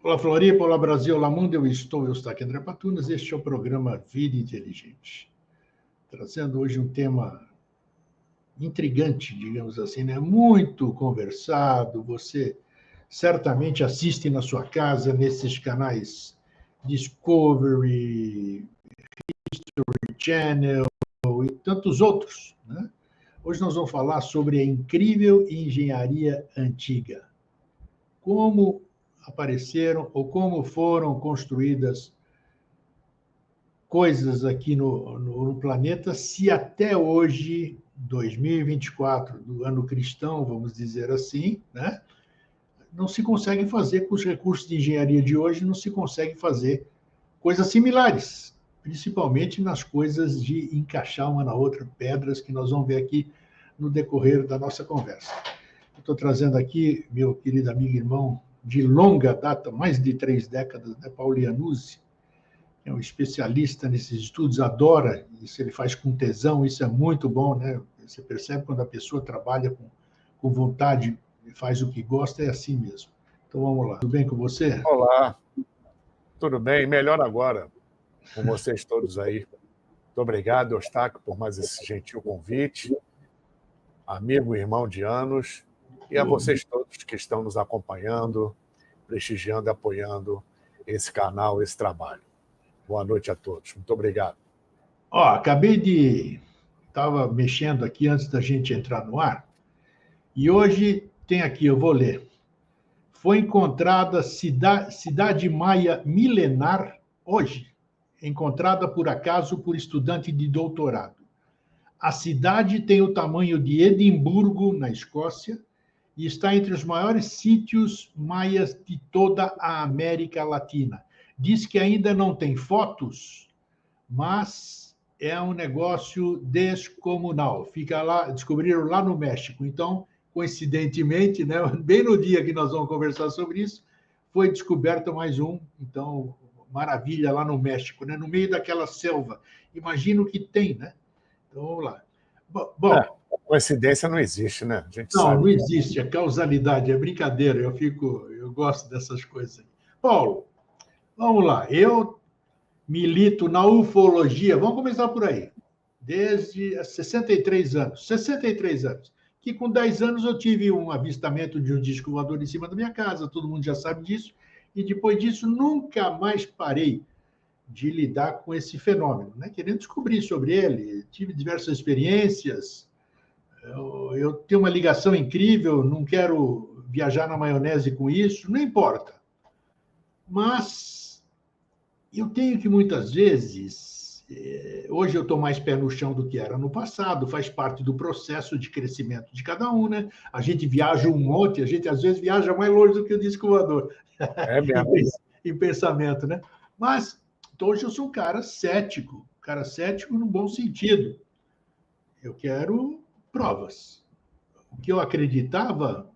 Olá, Floripa, olá, Brasil, olá, mundo, eu estou aqui, André Patunas, este é o programa Vida Inteligente, trazendo hoje um tema intrigante, digamos assim, né? Muito conversado, você certamente assiste na sua casa, nesses canais Discovery, History Channel e tantos outros, né? Hoje nós vamos falar sobre a incrível engenharia antiga. Como apareceram ou como foram construídas coisas aqui no planeta, se até hoje, 2024, do ano cristão, vamos dizer assim, né, não se consegue fazer com os recursos de engenharia de hoje, não se consegue fazer coisas similares, principalmente nas coisas de encaixar uma na outra, pedras que nós vamos ver aqui no decorrer da nossa conversa. Estou trazendo aqui meu querido amigo e irmão de longa data, mais de 3 décadas, né, Paulo Iannuzzi, que é um especialista nesses estudos, adora isso, ele faz com tesão, isso é muito bom, né? Você percebe quando a pessoa trabalha com vontade e faz o que gosta, é assim mesmo. Então vamos lá. Tudo bem com você? Olá, tudo bem? Melhor agora com vocês todos aí. Muito obrigado, Eustáquio, por mais esse gentil convite, amigo e irmão de anos, e a vocês todos que estão nos acompanhando, prestigiando e apoiando esse canal, esse trabalho. Boa noite a todos. Muito obrigado. Estava mexendo aqui antes da gente entrar no ar, e hoje tem aqui, eu vou ler. Foi encontrada cidade maia milenar, hoje, encontrada por acaso por estudante de doutorado. A cidade tem o tamanho de Edimburgo, na Escócia, e está entre os maiores sítios maias de toda a América Latina. Diz que ainda não tem fotos, mas é um negócio descomunal. Fica lá, descobriram lá no México. Então, coincidentemente, né, bem no dia que nós vamos conversar sobre isso, foi descoberto mais um, então, maravilha lá no México, né, no meio daquela selva. Imagino que tem, né? Então, vamos lá. Bom, coincidência não existe, né? A gente sabe. Não existe, a causalidade é brincadeira, eu gosto dessas coisas. Paulo, vamos lá, eu milito na ufologia, vamos começar por aí, desde 63 anos, que com 10 anos eu tive um avistamento de um disco voador em cima da minha casa, todo mundo já sabe disso, e depois disso nunca mais parei de lidar com esse fenômeno, né? Querendo descobrir sobre ele, tive diversas experiências, eu tenho uma ligação incrível, não quero viajar na maionese com isso, não importa. Mas eu tenho que muitas vezes, hoje eu estou mais pé no chão do que era no passado, faz parte do processo de crescimento de cada um, né? A gente viaja um monte, a gente às vezes viaja mais longe do que o disco voador. É mesmo. Em pensamento, né? Mas hoje eu sou um cara cético no bom sentido. Eu quero provas. O que eu acreditava,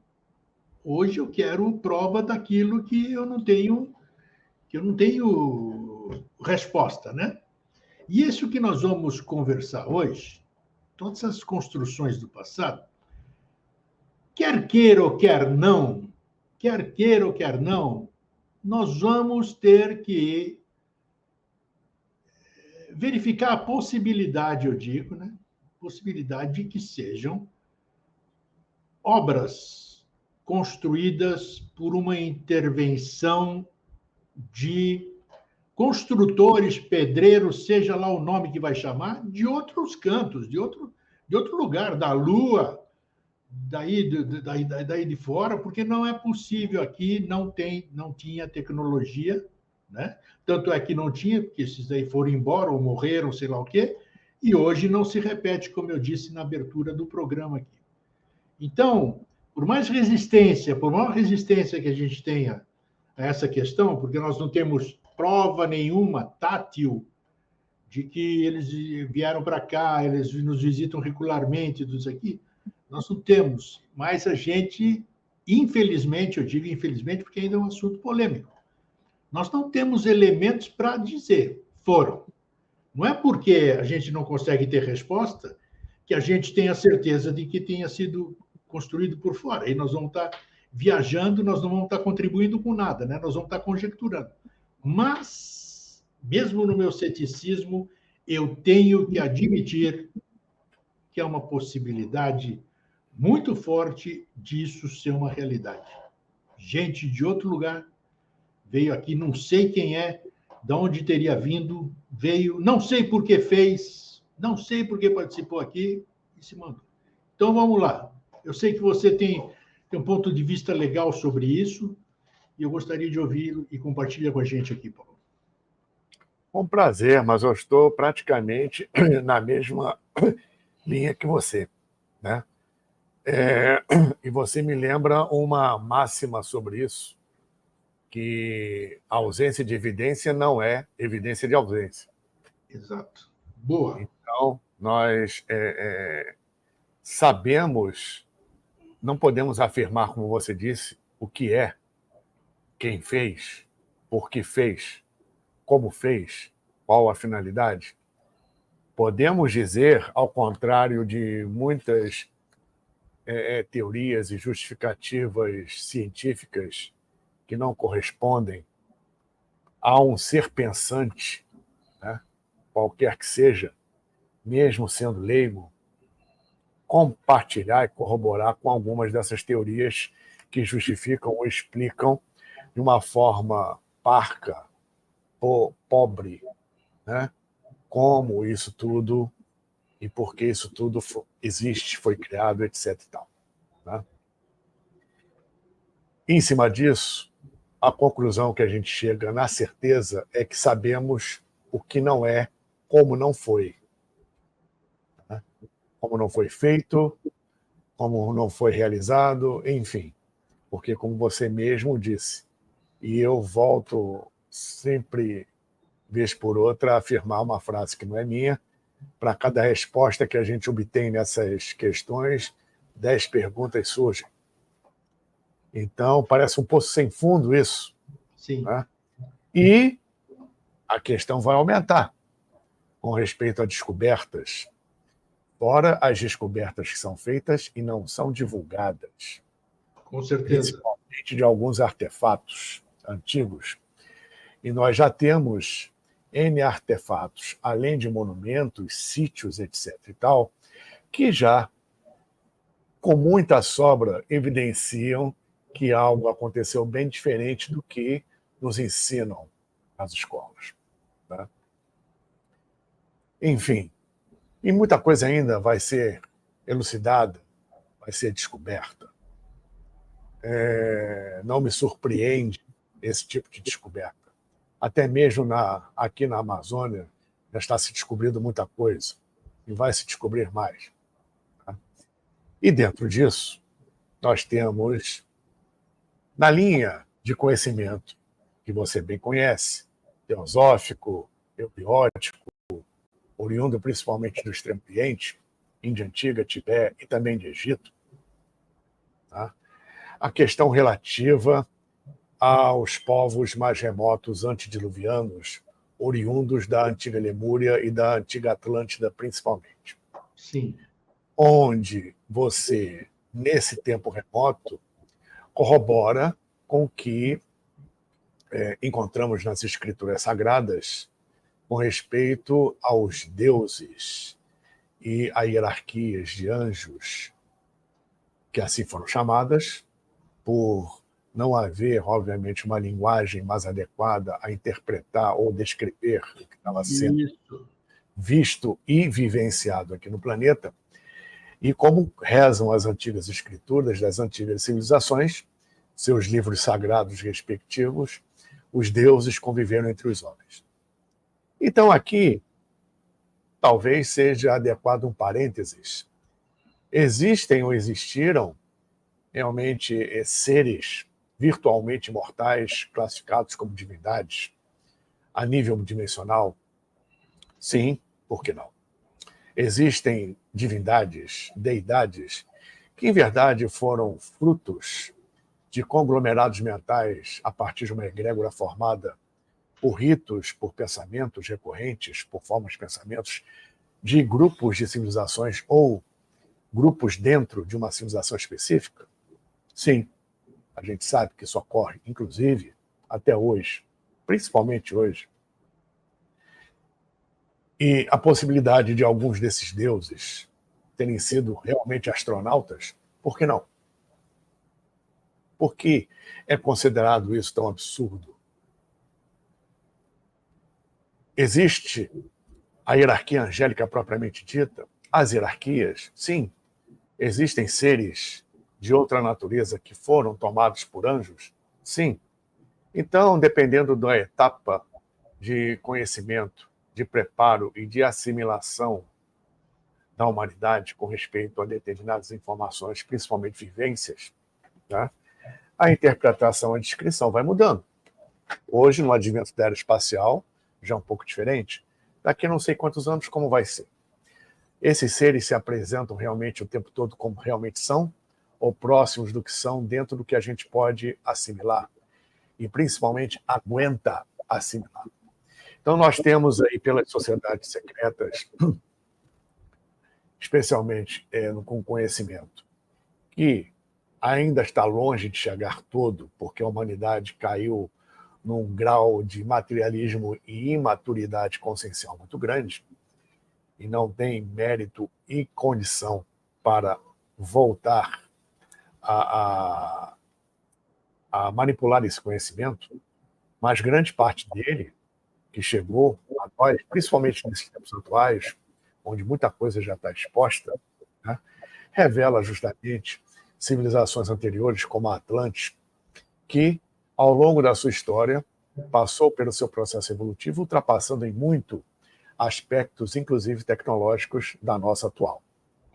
hoje eu quero prova daquilo que eu não tenho resposta, né? E isso que nós vamos conversar hoje, todas essas construções do passado, quer queira ou quer não, nós vamos ter que verificar a possibilidade, eu digo, né? Possibilidade de que sejam obras construídas por uma intervenção de construtores, pedreiros, seja lá o nome que vai chamar, de outros cantos, de outro lugar, da Lua, daí de fora, porque não é possível aqui, não tinha tecnologia, né? Tanto é que não tinha, porque esses daí foram embora ou morreram, sei lá o quê, e hoje não se repete, como eu disse na abertura do programa aqui. Então, por maior resistência que a gente tenha a essa questão, porque nós não temos prova nenhuma tátil de que eles vieram para cá, eles nos visitam regularmente, tudo isso aqui, nós não temos. Mas a gente, infelizmente, eu digo infelizmente porque ainda é um assunto polêmico, nós não temos elementos para dizer foram. Não é porque a gente não consegue ter resposta que a gente tem a certeza de que tenha sido construído por fora. Aí nós vamos estar viajando, nós não vamos estar contribuindo com nada, né? Nós vamos estar conjecturando. Mas, mesmo no meu ceticismo, eu tenho que admitir que é uma possibilidade muito forte disso ser uma realidade. Gente de outro lugar veio aqui, não sei quem é, de onde teria vindo, veio, não sei por que fez, não sei por que participou aqui e se mandou. Então vamos lá. Eu sei que você tem um ponto de vista legal sobre isso e eu gostaria de ouvi-lo e compartilhar com a gente aqui, Paulo. Com prazer, mas eu estou praticamente na mesma linha que você, né? E você me lembra uma máxima sobre isso, que a ausência de evidência não é evidência de ausência. Exato. Boa. Então, nós sabemos, não podemos afirmar, como você disse, o que é, quem fez, por que fez, como fez, qual a finalidade. Podemos dizer, ao contrário de muitas teorias e justificativas científicas que não correspondem a um ser pensante, né, qualquer que seja, mesmo sendo leigo, compartilhar e corroborar com algumas dessas teorias que justificam ou explicam de uma forma parca, pobre, né, como isso tudo e por que isso tudo existe, foi criado, etc. E tal, né? Em cima disso, a conclusão que a gente chega na certeza é que sabemos o que não é, como não foi. Né? Como não foi feito, como não foi realizado, enfim. Porque, como você mesmo disse, e eu volto sempre, vez por outra, a afirmar uma frase que não é minha, para cada resposta que a gente obtém nessas questões, 10 perguntas surgem. Então, parece um poço sem fundo isso. Sim. Né? E a questão vai aumentar com respeito a descobertas, fora as descobertas que são feitas e não são divulgadas. Com certeza. Principalmente de alguns artefatos antigos. E nós já temos N artefatos, além de monumentos, sítios, etc. e tal, que já, com muita sobra, evidenciam que algo aconteceu bem diferente do que nos ensinam as escolas. Né? Enfim, e muita coisa ainda vai ser elucidada, vai ser descoberta. Não me surpreende esse tipo de descoberta. Até mesmo aqui na Amazônia já está se descobrindo muita coisa e vai se descobrir mais. Tá? E dentro disso, nós temos, na linha de conhecimento que você bem conhece, teosófico, eubiótico, oriundo principalmente do Extremo Oriente, Índia Antiga, Tibete e também de Egito, tá? A questão relativa aos povos mais remotos antediluvianos, oriundos da antiga Lemúria e da antiga Atlântida, principalmente. Sim. Onde você, nesse tempo remoto, corrobora com o que encontramos nas escrituras sagradas com respeito aos deuses e a hierarquias de anjos, que assim foram chamadas, por não haver, obviamente, uma linguagem mais adequada a interpretar ou descrever o que estava sendo visto e vivenciado aqui no planeta, e como rezam as antigas escrituras das antigas civilizações, seus livros sagrados respectivos, os deuses conviveram entre os homens. Então, aqui, talvez seja adequado um parênteses. Existem ou existiram realmente seres virtualmente mortais, classificados como divindades, a nível dimensional? Sim, por que não? Existem divindades, deidades, que em verdade foram frutos de conglomerados mentais a partir de uma egrégora formada por ritos, por pensamentos recorrentes, por formas de pensamentos de grupos de civilizações ou grupos dentro de uma civilização específica? Sim. a gente sabe que isso ocorre, inclusive, até hoje, principalmente hoje, e a possibilidade de alguns desses deuses terem sido realmente astronautas, por que não? Por que é considerado isso tão absurdo? Existe a hierarquia angélica propriamente dita? As hierarquias, sim. Existem seres de outra natureza que foram tomados por anjos? Sim. Então, dependendo da etapa de conhecimento, de preparo e de assimilação da humanidade com respeito a determinadas informações, principalmente vivências, né, a interpretação, a descrição vai mudando. Hoje, no advento da era espacial, já um pouco diferente. Daqui a não sei quantos anos, como vai ser? Esses seres se apresentam realmente o tempo todo como realmente são, ou próximos do que são, dentro do que a gente pode assimilar, e principalmente aguenta assimilar. Então, nós temos aí, pelas sociedades secretas, especialmente com conhecimento, que ainda está longe de chegar todo, porque a humanidade caiu num grau de materialismo e imaturidade consciencial muito grande, e não tem mérito e condição para voltar a manipular esse conhecimento, mas grande parte dele, que chegou a nós, principalmente nesses tempos atuais, onde muita coisa já está exposta, né, revela justamente civilizações anteriores, como a Atlantis, que, ao longo da sua história, passou pelo seu processo evolutivo, ultrapassando em muito aspectos, inclusive tecnológicos, da nossa atual.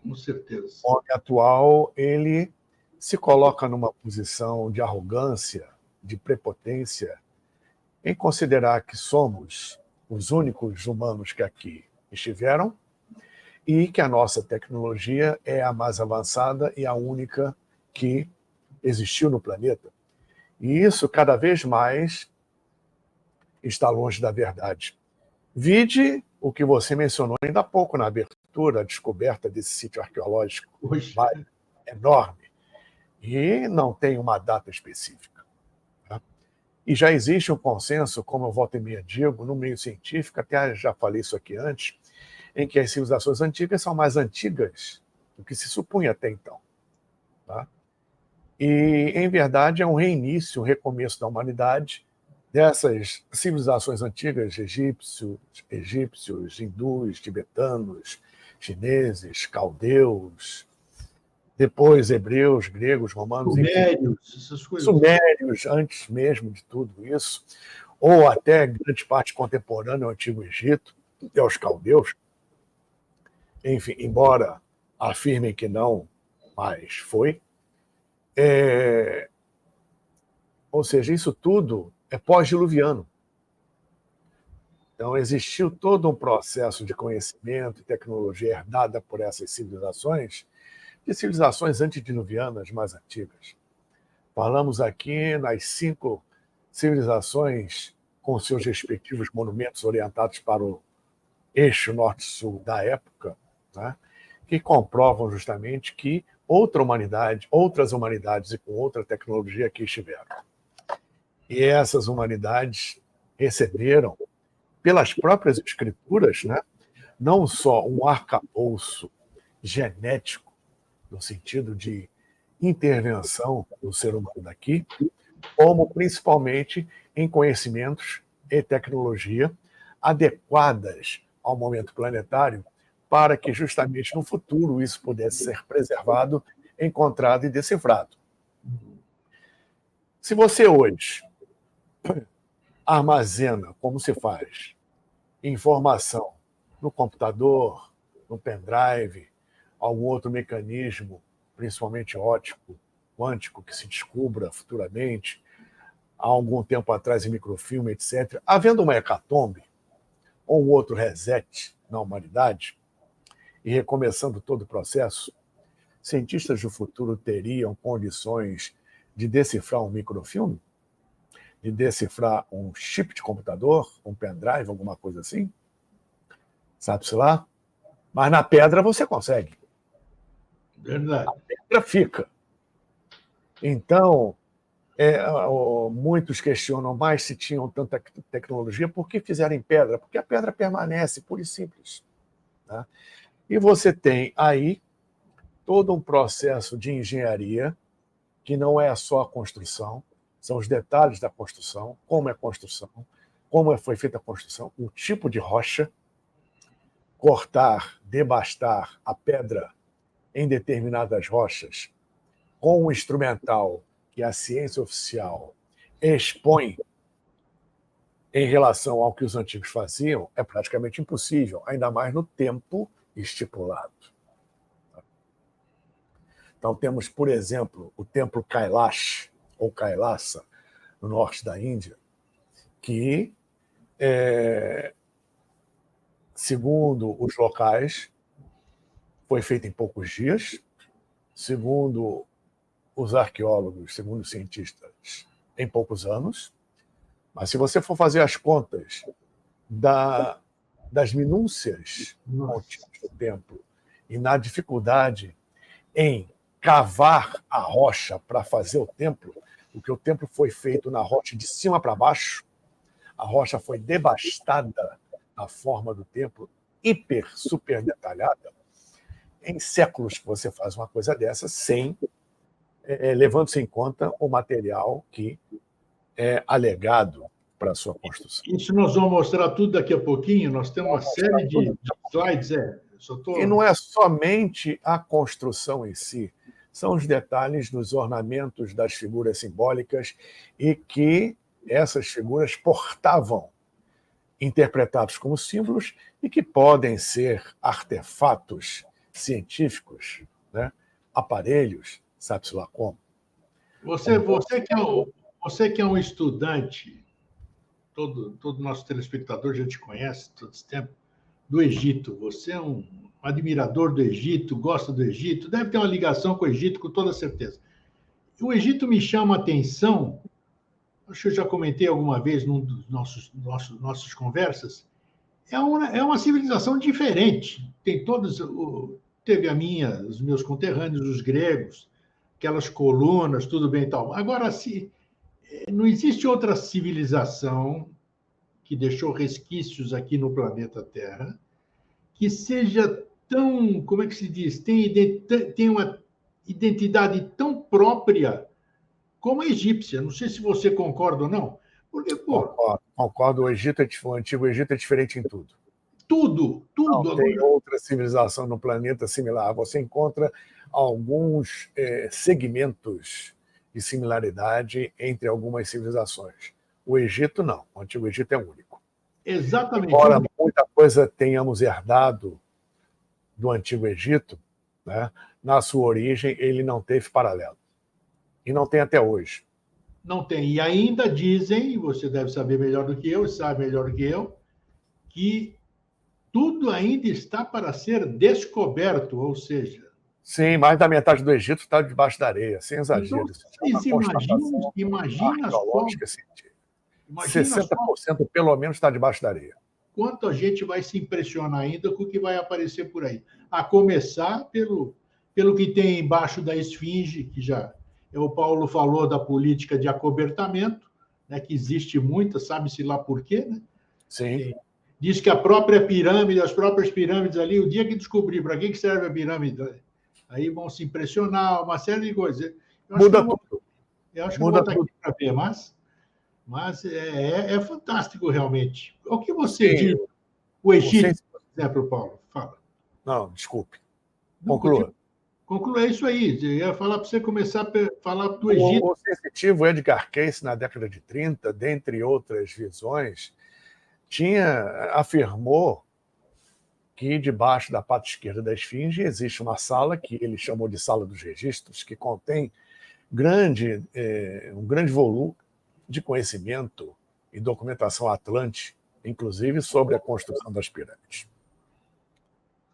Com certeza. O homem atual, ele se coloca numa posição de arrogância, de prepotência, em considerar que somos os únicos humanos que aqui estiveram e que a nossa tecnologia é a mais avançada e a única que existiu no planeta. E isso, cada vez mais, está longe da verdade. Vide o que você mencionou ainda há pouco na abertura, a descoberta desse sítio arqueológico enorme, e não tem uma data específica. Tá? E já existe um consenso, como eu volta e meia digo, no meio científico, até já falei isso aqui antes, em que as civilizações antigas são mais antigas do que se supunha até então. Tá? E, em verdade, é um reinício, um recomeço da humanidade, dessas civilizações antigas, egípcios, hindus, tibetanos, chineses, caldeus, depois hebreus, gregos, romanos, sumérios, essas coisas. Sumérios, antes mesmo de tudo isso, ou até grande parte contemporânea ao Antigo Egito, e aos caldeus. Enfim, embora afirmem que não, mas foi. Ou seja, isso tudo é pós-diluviano. Então, existiu todo um processo de conhecimento e tecnologia herdada por essas civilizações, de civilizações antediluvianas mais antigas. Falamos aqui nas 5 civilizações com seus respectivos monumentos orientados para o eixo norte-sul da época, né, que comprovam justamente que outras humanidades e com outra tecnologia aqui estiveram. E essas humanidades receberam, pelas próprias escrituras, né, não só um arcabouço genético, no sentido de intervenção do ser humano daqui, como principalmente em conhecimentos e tecnologia adequadas ao momento planetário, para que justamente no futuro isso pudesse ser preservado, encontrado e decifrado. Se você hoje armazena, como se faz, informação no computador, no pendrive, algum outro mecanismo, principalmente óptico, quântico, que se descubra futuramente, há algum tempo atrás em microfilme, etc., havendo uma hecatombe, ou um outro reset na humanidade, e recomeçando todo o processo, cientistas do futuro teriam condições de decifrar um microfilme? De decifrar um chip de computador, um pendrive, alguma coisa assim? Sabe-se lá? Mas na pedra você consegue. Verdade. A pedra fica. Então, Muitos questionam mais se tinham tanta tecnologia, por que fizeram em pedra? Porque a pedra permanece, pura e simples. Tá? E você tem aí todo um processo de engenharia, que não é só a construção, são os detalhes da construção, como é a construção, como foi feita a construção, o tipo de rocha, cortar, debastar a pedra em determinadas rochas, com um instrumental que a ciência oficial expõe em relação ao que os antigos faziam, é praticamente impossível, ainda mais no tempo estipulado. Então, temos, por exemplo, o templo Kailash, ou Kailasa, no norte da Índia, que, segundo os locais, foi feito em poucos dias, segundo os arqueólogos, segundo os cientistas, em poucos anos. Mas se você for fazer as contas das minúcias contínuas do templo e na dificuldade em cavar a rocha para fazer o templo, porque o templo foi feito na rocha de cima para baixo, a rocha foi devastada na forma do templo, super detalhada. Em séculos que você faz uma coisa dessa sem levando-se em conta o material que é alegado para a sua construção. Isso nós vamos mostrar tudo daqui a pouquinho, nós temos uma série de slides. E não é somente a construção em si, são os detalhes dos ornamentos das figuras simbólicas e que essas figuras portavam, interpretados como símbolos, e que podem ser artefatos científicos, né? Aparelhos, sabe-se lá como. Você que é um estudante, todo nosso telespectador já te conhece todo esse tempo, do Egito. Você é um admirador do Egito, gosta do Egito, deve ter uma ligação com o Egito, com toda certeza. O Egito me chama a atenção, acho que eu já comentei alguma vez num dos nossas conversas, é uma civilização diferente. Tem todos, teve os meus conterrâneos, os gregos, aquelas colunas, tudo bem e tal. Agora, não existe outra civilização que deixou resquícios aqui no planeta Terra que seja tão, como é que se diz, tem uma identidade tão própria como a egípcia. Não sei se você concorda ou não. Porque, Concordo. O Antigo Egito é diferente em tudo. Tudo. Não tem outra civilização no planeta similar. Você encontra alguns segmentos de similaridade entre algumas civilizações. O Egito, não. O Antigo Egito é único. Exatamente. Embora muita coisa tenhamos herdado do Antigo Egito, né, na sua origem ele não teve paralelo. E não tem até hoje. Não tem. E ainda dizem, você deve saber melhor do que eu, sabe melhor do que eu, que tudo ainda está para ser descoberto, ou seja... Sim, mais da metade do Egito está debaixo da areia, sem exagero. Então, imagina arqueológica científica. 60% pelo menos está debaixo da areia. Quanto a gente vai se impressionar ainda com o que vai aparecer por aí. A começar pelo que tem embaixo da esfinge, que já o Paulo falou da política de acobertamento, né, que existe muita, sabe-se lá por quê, né? Sim. Diz que as próprias pirâmides ali, o dia que descobrir para que serve a pirâmide, aí vão se impressionar, uma série de coisas. Muda tudo. Eu acho que eu vou estar aqui para ver, mas é fantástico, realmente. O que você diz? O Egito, por exemplo, Paulo, fala. Não, desculpe. Conclua. Conclua, é isso aí. Eu ia falar para você começar a falar do Egito. O sensitivo Edgar Cayce, na década de 30, dentre outras visões, afirmou que debaixo da pata esquerda da esfinge existe uma sala que ele chamou de Sala dos Registros, que contém um grande volume de conhecimento e documentação atlante, inclusive sobre a construção das pirâmides.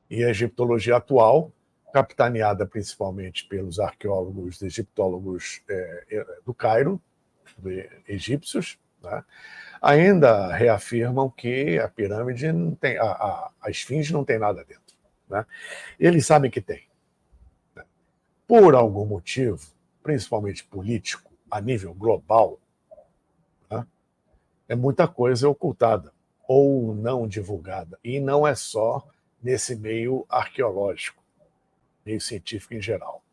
E a egiptologia atual, capitaneada principalmente pelos arqueólogos egiptólogos do Cairo, egípcios, né, ainda reafirmam que a pirâmide não tem, a esfinge não tem nada dentro. Né? Eles sabem que tem. Né? Por algum motivo, principalmente político, a nível global, né, é muita coisa ocultada ou não divulgada. E não é só nesse meio arqueológico, meio científico em geral.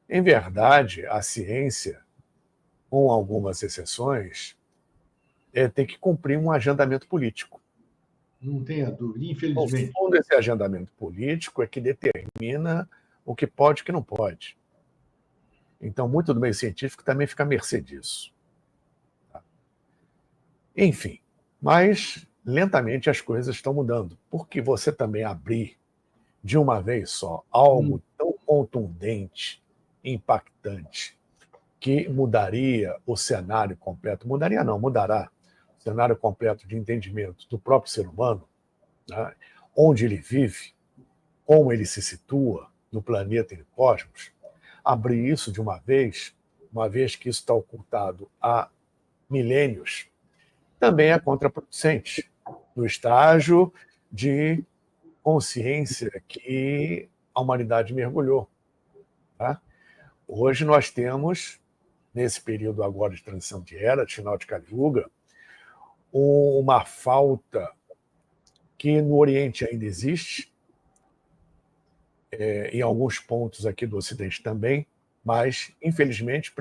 Em verdade, a ciência, com algumas exceções, tem que cumprir um agendamento político. Não tenha dúvida, No infelizmente. fundo, esse agendamento político é que determina o que pode e o que não pode. Então, muito do meio científico também fica à mercê disso. Enfim, mas lentamente as coisas estão mudando. Porque você também abrir de uma vez só algo tão contundente, impactante, que mudaria o cenário completo, mudaria não, mudará o cenário completo de entendimento do próprio ser humano, né? Onde ele vive, como ele se situa no planeta e no cosmos, abrir isso de uma vez que isso está ocultado há milênios, também é contraproducente, no estágio de consciência que a humanidade mergulhou. Tá? Hoje nós temos, nesse período agora de transição de era, de final de Kali Yuga, uma falta que no Oriente ainda existe, em alguns pontos aqui do Ocidente também, mas, infelizmente,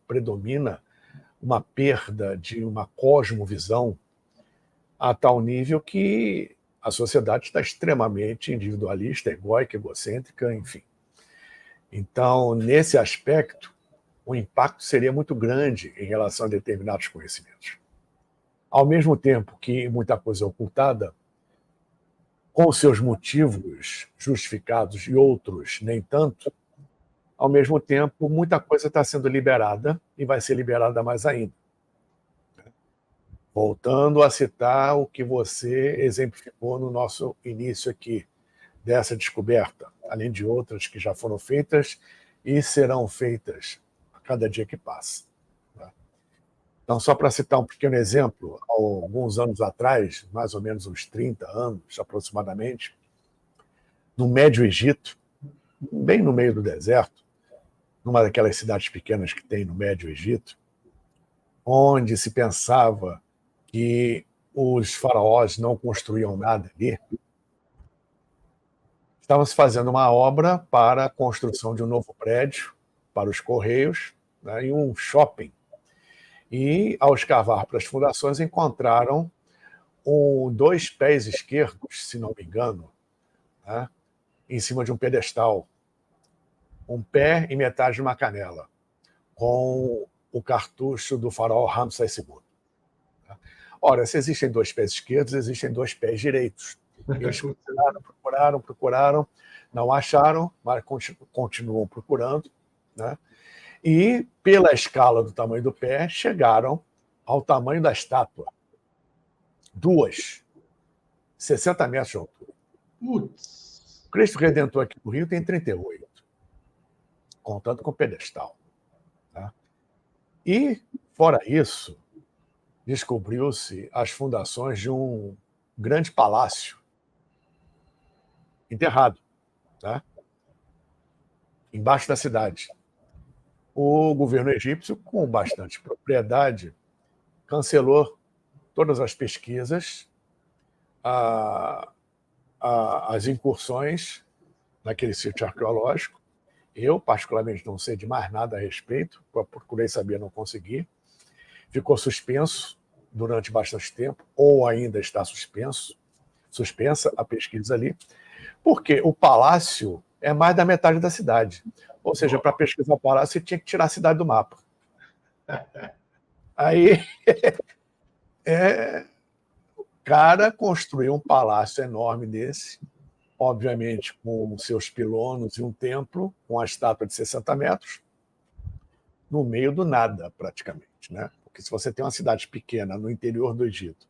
predomina uma perda de uma cosmovisão a tal nível que a sociedade está extremamente individualista, egóica, egocêntrica, enfim. Então, nesse aspecto, o impacto seria muito grande em relação a determinados conhecimentos. Ao mesmo tempo que muita coisa é ocultada, com seus motivos justificados e outros nem tanto, ao mesmo tempo, muita coisa está sendo liberada e vai ser liberada mais ainda. Voltando a citar o que você exemplificou no nosso início aqui, dessa descoberta, além de outras que já foram feitas e serão feitas a cada dia que passa. Então, só para citar um pequeno exemplo, há alguns anos atrás, mais ou menos uns 30 anos aproximadamente, no Médio Egito, bem no meio do deserto, numa daquelas cidades pequenas que tem no Médio Egito, onde se pensava que os faraós não construíam nada ali, estavam se fazendo uma obra para a construção de um novo prédio para os Correios, né, e um shopping. E, ao escavar para as fundações, encontraram 2 pés esquerdos, se não me engano, né, em cima de um pedestal. Um pé e metade de uma canela, com o cartucho do faraó Ramsés II. Ora, se existem 2 pés esquerdos, existem 2 pés direitos. Eles procuraram, não acharam, mas continuam procurando, né? E, pela escala do tamanho do pé, chegaram ao tamanho da estátua. 2, 60 metros de altura. Putz. O Cristo Redentor aqui no Rio tem 38, contando com o pedestal. Tá? E, fora isso, descobriu-se as fundações de um grande palácio enterrado, tá? Embaixo da cidade. O governo egípcio, com bastante propriedade, cancelou todas as pesquisas, as incursões naquele sítio arqueológico. Eu, particularmente, não sei de mais nada a respeito, procurei saber, não consegui. Ficou suspenso durante bastante tempo, ou ainda está suspensa a pesquisa ali, porque o palácio é mais da metade da cidade. Ou seja, para pesquisar o palácio, você tinha que tirar a cidade do mapa. Aí, o cara construiu um palácio enorme desse, obviamente com seus pilonos e um templo, com a estátua de 60 metros, no meio do nada, praticamente, né? Porque se você tem uma cidade pequena no interior do Egito,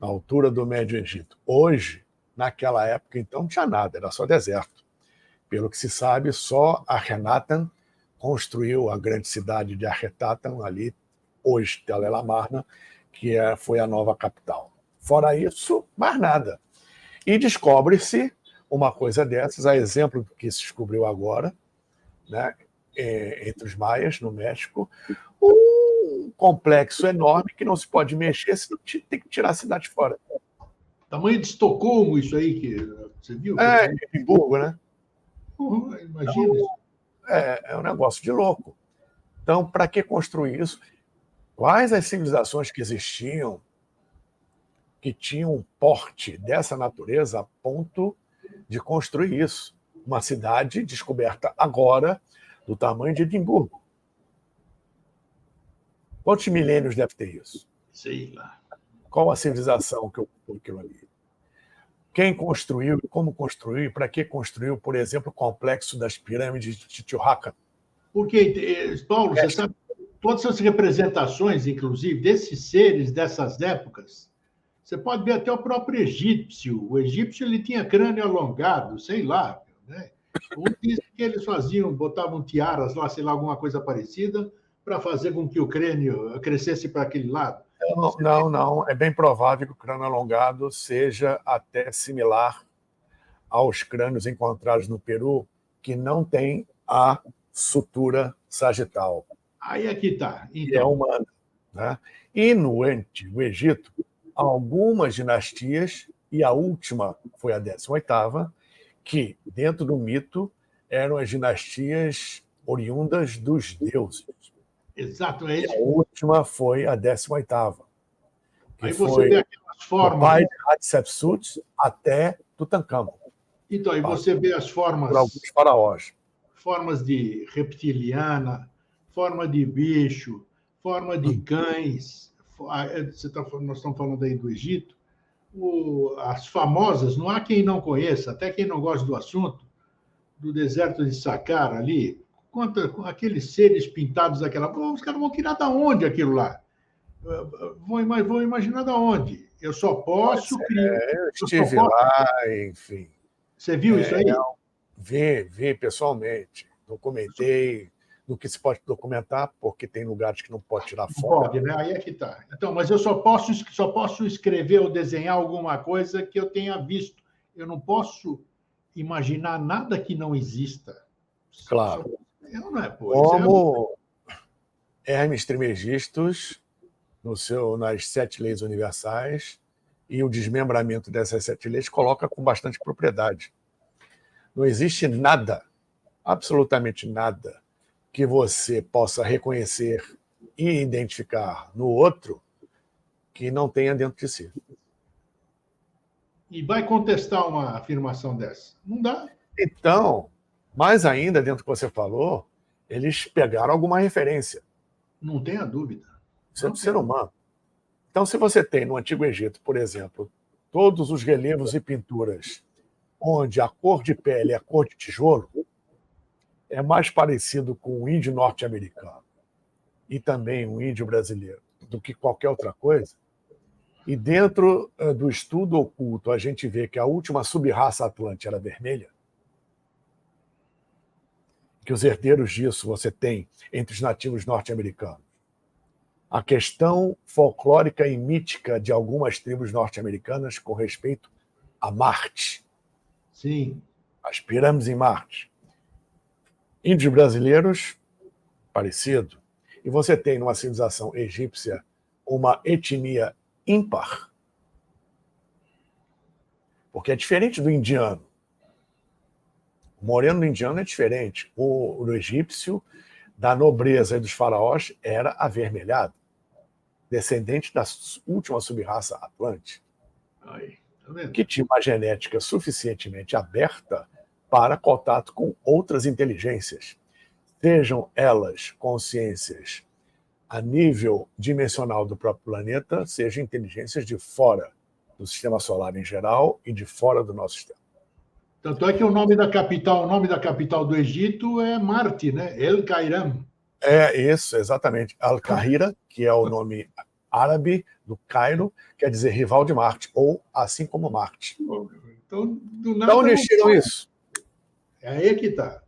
na altura do Médio Egito, hoje, naquela época, então, não tinha nada, era só deserto. Pelo que se sabe, só Akhenaten construiu a grande cidade de Akhenaten, ali, hoje, Tel El Amarna, que foi a nova capital. Fora isso, mais nada. E descobre-se uma coisa dessas, a exemplo do que se descobriu agora, né, entre os maias, no México, um complexo enorme que não se pode mexer, senão tem que tirar a cidade fora. Tamanho de Estocolmo, isso aí que você viu? Edimburgo, né? Imagina isso. É um negócio de louco. Então, para que construir isso? Quais as civilizações que existiam que tinham um porte dessa natureza a ponto de construir isso? Uma cidade descoberta agora do tamanho de Edimburgo. Quantos milênios deve ter isso? Sei lá. Qual a civilização que ocupou aquilo ali? Quem construiu, como construiu, para que construiu, por exemplo, o complexo das pirâmides de Titiwacán? Porque, Paulo, você sabe, todas as representações, inclusive, desses seres, dessas épocas, você pode ver até o próprio egípcio. O egípcio ele tinha crânio alongado, sei lá. Né? Um diz que eles botavam tiaras lá, sei lá, alguma coisa parecida, para fazer com que o crânio crescesse para aquele lado. Não. É bem provável que o crânio alongado seja até similar aos crânios encontrados no Peru, que não tem a sutura sagital. Aí é que está. Então, é humana. Né? E no Antigo Egito, algumas dinastias, e a última foi a 18ª, que, dentro do mito, eram as dinastias oriundas dos deuses. Exatamente. E a última foi a 18ª. Aí você vê aquelas formas. Do pai de Hatshepsut até Tutankhamon. Então, aí você vê as formas. Por alguns faraós. Formas de reptiliana, forma de bicho, forma de cães. Nós estamos falando aí do Egito. As famosas, não há quem não conheça, até quem não gosta do assunto, do deserto de Saqqara ali, aqueles seres pintados daquela... Os caras vão tirar da onde aquilo lá? Vão imaginar da onde? Eu só posso criar... Eu estive lá, enfim. Você viu isso aí? Vi pessoalmente. Documentei do que se pode documentar, porque tem lugares que não pode tirar foto. Pode, né? Aí é que está. Então, mas eu só posso escrever ou desenhar alguma coisa que eu tenha visto. Eu não posso imaginar nada que não exista. Claro. Não é, pô. Como Hermes Trismegistus, nas 7 leis universais, e o desmembramento dessas 7 leis coloca com bastante propriedade. Não existe nada, absolutamente nada, que você possa reconhecer e identificar no outro que não tenha dentro de si. E vai contestar uma afirmação dessa? Não dá. Então, mais ainda, dentro do que você falou, eles pegaram alguma referência. Não tenha dúvida. Isso é do ser humano. Então, se você tem no Antigo Egito, por exemplo, todos os relevos e pinturas onde a cor de pele é a cor de tijolo, é mais parecido com o índio norte-americano e também o índio brasileiro do que qualquer outra coisa. E dentro do estudo oculto, a gente vê que a última sub-raça atlante era vermelha, que os herdeiros disso você tem entre os nativos norte-americanos. A questão folclórica e mítica de algumas tribos norte-americanas com respeito a Marte. Sim. As pirâmides em Marte. Índios brasileiros, parecido. E você tem numa civilização egípcia uma etnia ímpar. Porque é diferente do indiano. O moreno do indiano é diferente. O egípcio, da nobreza e dos faraós, era avermelhado. Descendente da última sub-raça atlante. Aí, tá vendo? Que tinha uma genética suficientemente aberta para contato com outras inteligências, sejam elas consciências a nível dimensional do próprio planeta, sejam inteligências de fora do sistema solar em geral e de fora do nosso sistema. Tanto é que o nome da capital do Egito é Marte, né? El Cairán. É isso, exatamente. Al-Qahira, que é o nome árabe do Cairo, quer dizer rival de Marte, ou assim como Marte. Então, do nada. Da onde eles tiram isso? É aí que está.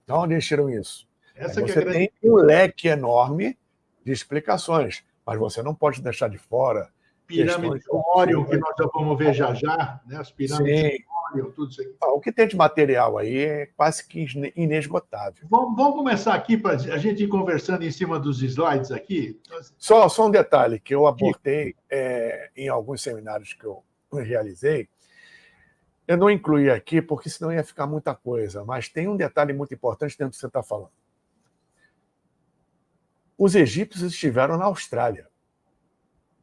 Da onde eles tiram isso? Você tem um leque enorme de explicações, mas você não pode deixar de fora pirâmide de Órion, que nós já vamos ver já, né? As pirâmides de tudo isso aqui. O que tem de material aí é quase que inesgotável. Vamos começar aqui para a gente ir conversando em cima dos slides aqui. Só um detalhe que eu abordei em alguns seminários que eu realizei. Eu não incluí aqui, porque senão ia ficar muita coisa, mas tem um detalhe muito importante dentro do que você está falando. Os egípcios estiveram na Austrália.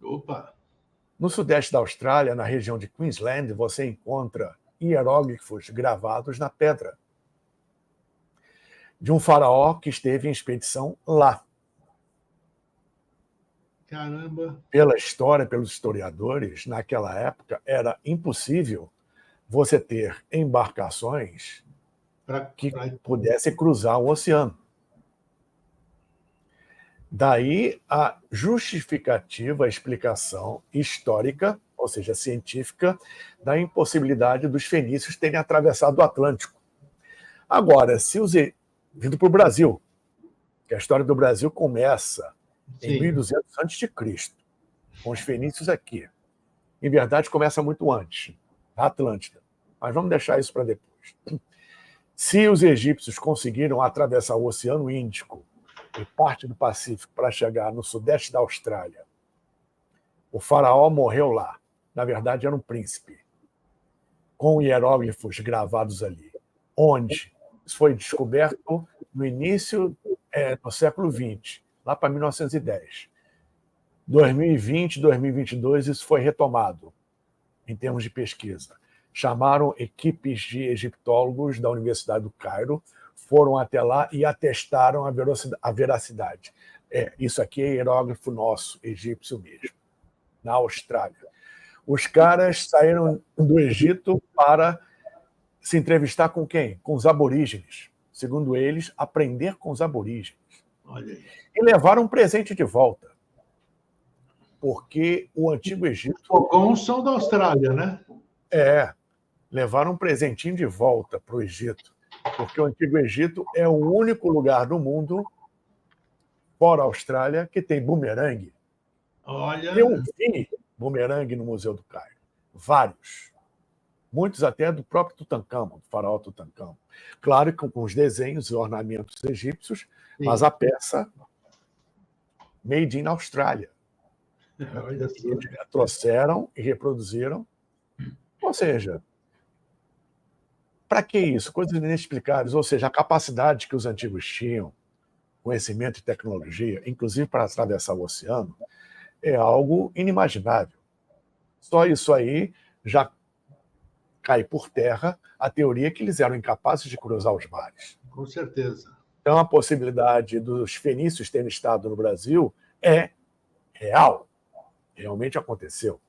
Opa! No sudeste da Austrália, na região de Queensland, você encontra hieróglifos gravados na pedra de um faraó que esteve em expedição lá. Caramba! Pela história, pelos historiadores, naquela época era impossível você ter embarcações que pudessem cruzar o oceano. Daí a justificativa, a explicação histórica, ou seja, científica, da impossibilidade dos fenícios terem atravessado o Atlântico. Agora, vindo para o Brasil, que a história do Brasil começa em 1200 a.C., com os fenícios aqui. Em verdade, começa muito antes, a Atlântida. Mas vamos deixar isso para depois. Se os egípcios conseguiram atravessar o Oceano Índico e parte do Pacífico para chegar no sudeste da Austrália, o faraó morreu lá. Na verdade, era um príncipe, com hieróglifos gravados ali. Onde? Isso foi descoberto no início do século XX, lá para 1910. 2020, 2022, isso foi retomado em termos de pesquisa. Chamaram equipes de egiptólogos da Universidade do Cairo, foram até lá e atestaram a veracidade. Isso aqui é hieróglifo nosso, egípcio mesmo, na Austrália. Os caras saíram do Egito para se entrevistar com quem? Com os aborígenes. Segundo eles, aprender com os aborígenes. Olha aí. E levaram um presente de volta. Porque o Antigo Egito... Os fogões são da Austrália, né? Levaram um presentinho de volta para o Egito. Porque o Antigo Egito é o único lugar do mundo, fora a Austrália, que tem bumerangue. Olha... Eu vi bumerangue no Museu do Cairo. Vários. Muitos até do próprio Tutancâmon, do faraó Tutancâmon. Claro que com os desenhos e ornamentos egípcios, mas a peça made in Austrália. Olha só. Eles trouxeram e reproduziram. Ou seja, para que isso? Coisas inexplicáveis. Ou seja, a capacidade que os antigos tinham, conhecimento e tecnologia, inclusive para atravessar o oceano, é algo inimaginável. Só isso aí já cai por terra a teoria que eles eram incapazes de cruzar os mares. Com certeza. Então, a possibilidade dos fenícios terem estado no Brasil é real. Realmente aconteceu.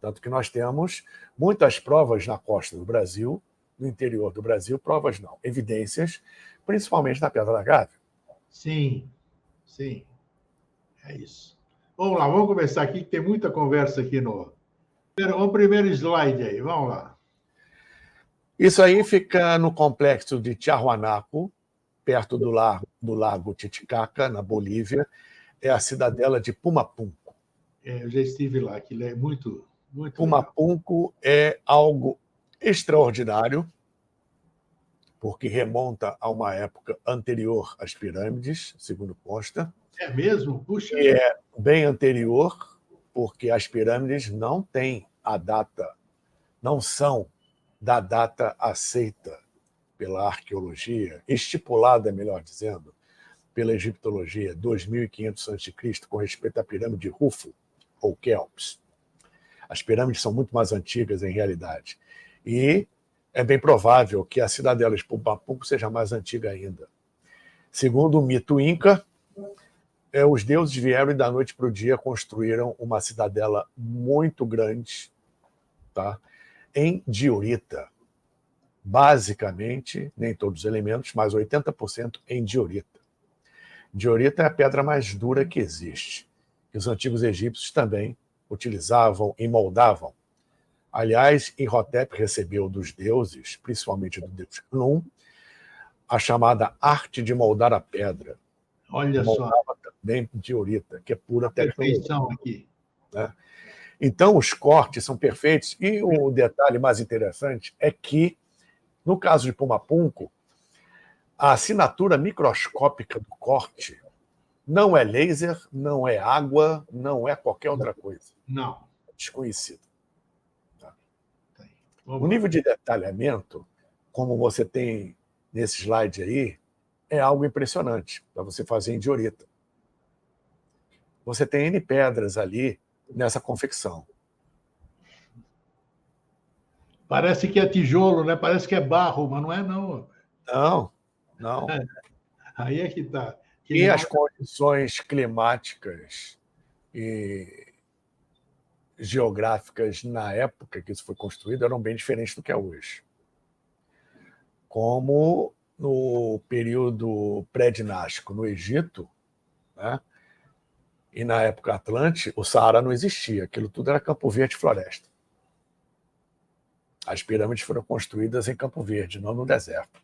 Tanto que nós temos muitas provas na costa do Brasil, no interior do Brasil, provas não, evidências, principalmente na Pedra da Gávea. Sim, sim. É isso. Vamos lá, vamos começar aqui, que tem muita conversa aqui no primeiro slide aí, vamos lá. Isso aí fica no complexo de Tiahuanaco, perto do lago Titicaca, na Bolívia. É a cidadela de Pumapunco. Eu já estive lá, aquilo é muito, muito Pumapunco é algo extraordinário, porque remonta a uma época anterior às pirâmides, segundo consta. É mesmo? Puxa. E é bem anterior, porque as pirâmides não têm a data, não são da data aceita pela arqueologia, estipulada, melhor dizendo, pela egiptologia, 2500 a.C., com respeito à pirâmide de Rufo, ou Kelps. As pirâmides são muito mais antigas, em realidade. E é bem provável que a cidadela de Pumapunco seja mais antiga ainda. Segundo o mito inca, os deuses vieram e da noite para o dia construíram uma cidadela muito grande, tá? Em diorita. Basicamente, nem todos os elementos, mas 80% em diorita. Diorita é a pedra mais dura que existe, que os antigos egípcios também utilizavam e moldavam. Aliás, Imhotep recebeu dos deuses, principalmente do deus Khnum, a chamada arte de moldar a pedra. Olha moldava só. Também diorita, que é pura tecnologia. Perfeição aqui. Né? Então, os cortes são perfeitos. E o detalhe mais interessante é que, no caso de Pumapunco, a assinatura microscópica do corte não é laser, não é água, não é qualquer outra coisa. Não. É desconhecido. Tá? O nível de detalhamento, como você tem nesse slide aí, é algo impressionante para você fazer em diorita. Você tem N pedras ali nessa confecção. Parece que é tijolo, né? Parece que é barro, mas não é, não. Não, não. Aí é que está. E as condições climáticas e geográficas na época que isso foi construído eram bem diferentes do que é hoje. Como no período pré-dinástico no Egito, né? E na época Atlante, o Saara não existia, aquilo tudo era Campo Verde e floresta. As pirâmides foram construídas em Campo Verde, não no deserto.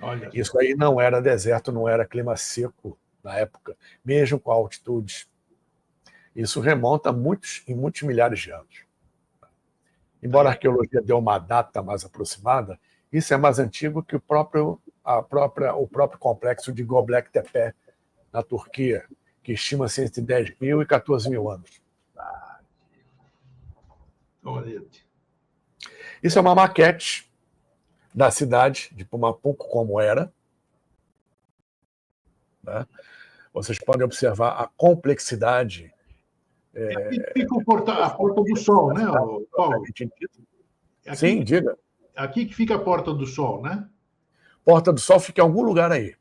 Olha. Isso aí não era deserto, não era clima seco na época, mesmo com altitudes. Isso remonta a muitos milhares de anos. Embora a arqueologia dê uma data mais aproximada, isso é mais antigo que o próprio complexo de Göbekli Tepe, na Turquia, que estima-se entre 10.000 e 14.000 anos. Olha. Isso é uma maquete da cidade de Pumapunco, como era. Né? Vocês podem observar a complexidade. Aqui fica a Porta do Sol, né, Paulo? Aqui, sim, diga. Aqui que fica a Porta do Sol, né? Porta do Sol fica em algum lugar aí.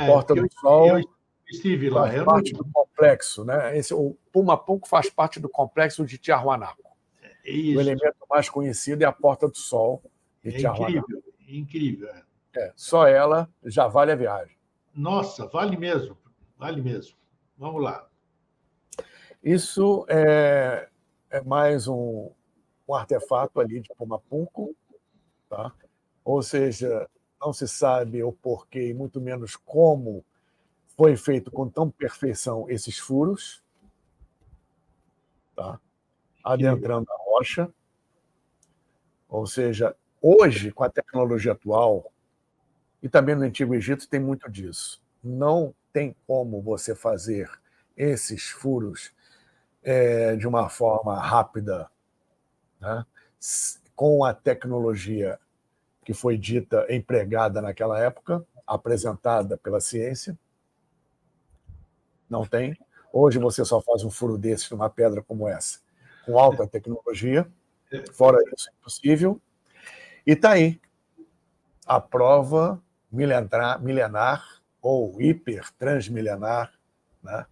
Porta do Sol eu estive lá. faz parte do complexo. Né? O Pumapunco faz parte do complexo de Tiahuanaco. O elemento mais conhecido é a Porta do Sol de Tiahuanaco. Incrível. Só ela já vale a viagem. Nossa, vale mesmo. Vale mesmo. Vamos lá. Isso é mais um artefato ali de Pumapunco, tá? Ou seja, não se sabe o porquê e muito menos como foi feito com tão perfeição esses furos, tá? Adentrando a rocha. Ou seja, hoje, com a tecnologia atual, e também no Antigo Egito tem muito disso, não tem como você fazer esses furos de uma forma rápida, né? Com a tecnologia que foi dita, empregada naquela época, apresentada pela ciência. Não tem. Hoje você só faz um furo desse numa pedra como essa, com alta tecnologia. Fora isso, é impossível. E está aí a prova milenar ou hipertransmilenar, né,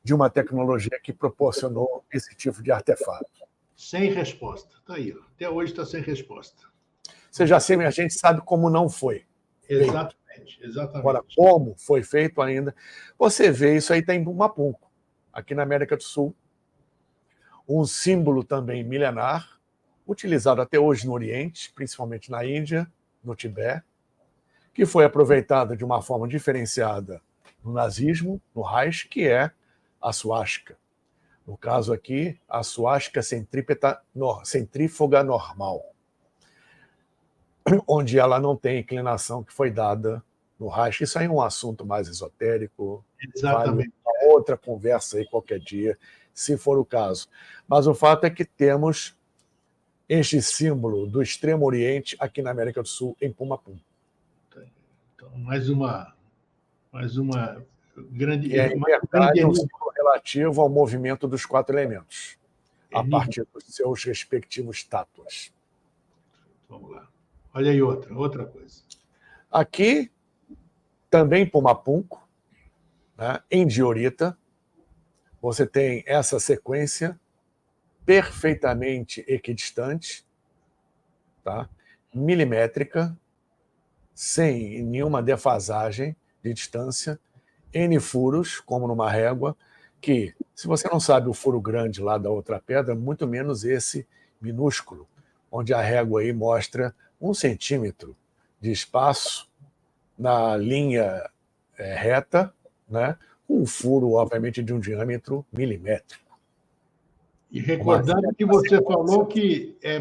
de uma tecnologia que proporcionou esse tipo de artefato. Sem resposta. Está aí. Até hoje está sem resposta. Você já sabe, a gente sabe como não foi. Exatamente. Agora, como foi feito ainda, você vê isso aí está em Pumapunco, aqui na América do Sul. Um símbolo também milenar, utilizado até hoje no Oriente, principalmente na Índia, no Tibete, que foi aproveitado de uma forma diferenciada no nazismo, no Reich, que é a suástica. No caso aqui, a suástica centrífuga normal, onde ela não tem inclinação que foi dada no Reich. Isso aí é um assunto mais esotérico. Exatamente. Vale uma outra conversa aí qualquer dia, se for o caso. Mas o fato é que temos este símbolo do Extremo Oriente aqui na América do Sul, em Pumapunco. Então, mais uma grande... E, em verdade, é um símbolo relativo ao movimento dos 4 elementos, a partir dos seus respectivos estátuas. Vamos lá. Olha aí outra coisa. Aqui, também em Pumapunco, né, em diorita, você tem essa sequência perfeitamente equidistante, tá? Milimétrica, sem nenhuma defasagem de distância, N furos, como numa régua, que, se você não sabe o furo grande lá da outra pedra, muito menos esse minúsculo, onde a régua aí mostra 1 centímetro de espaço na linha reta, né? Um furo, obviamente, de um diâmetro milimétrico. E recordando que você falou que é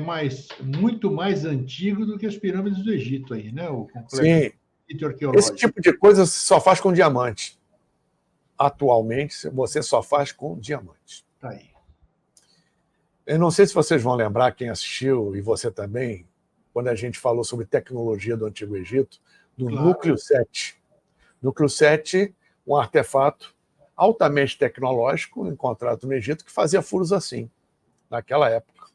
muito mais antigo do que as pirâmides do Egito aí, né? O complexo arqueológico. Esse tipo de coisa só faz com diamante. Atualmente, você só faz com diamante. Tá aí. Eu não sei se vocês vão lembrar, quem assistiu, e você também, quando a gente falou sobre tecnologia do Antigo Egito, do Núcleo 7. Núcleo 7, um artefato altamente tecnológico encontrado no Egito que fazia furos assim, naquela época.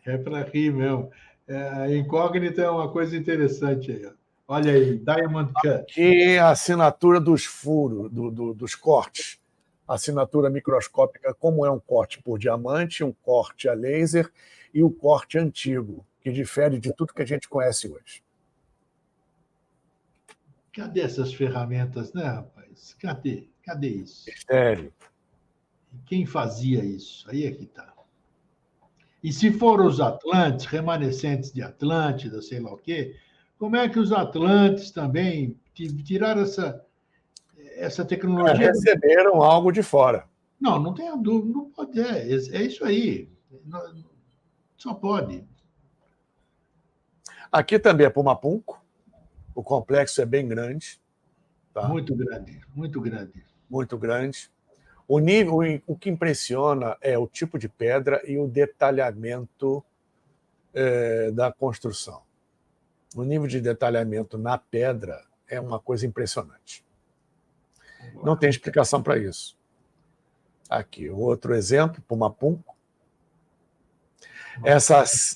É para rir mesmo. A incógnita é uma coisa interessante aí. Olha aí, Diamond Cut. Aqui a assinatura dos furos, dos cortes. A assinatura microscópica, como é um corte por diamante, um corte a laser e o corte antigo, que difere de tudo que a gente conhece hoje. Cadê essas ferramentas, né, rapaz? Cadê isso? Mistério. Quem fazia isso? Aí é que está. E se for os Atlantes, remanescentes de Atlântida, sei lá o quê, como é que os Atlantes também tiraram essa tecnologia? Receberam algo de fora. Não tenha dúvida, não pode. É isso aí. Só pode. Aqui também é Pumapunco. O complexo é bem grande. Tá? Muito grande, muito grande. Muito grande. O que impressiona é o tipo de pedra e o detalhamento da construção. O nível de detalhamento na pedra é uma coisa impressionante. Não tem explicação para isso. Aqui, outro exemplo, Pumapunco.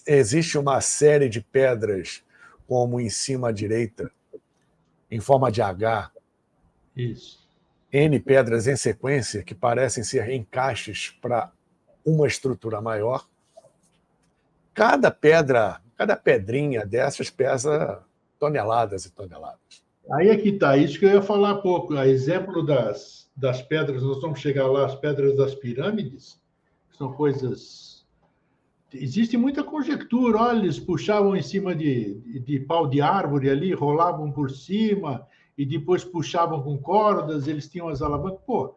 Existe uma série de pedras, como em cima à direita, em forma de H. Isso. N pedras em sequência que parecem ser encaixes para uma estrutura maior. Cada pedrinha dessas pesa toneladas e toneladas. Aí é que está, isso que eu ia falar há pouco. A exemplo das pedras, nós vamos chegar lá, as pedras das pirâmides, são coisas. Existe muita conjectura. Olha, eles puxavam em cima de pau de árvore ali, rolavam por cima e depois puxavam com cordas, eles tinham as alavancas. Pô,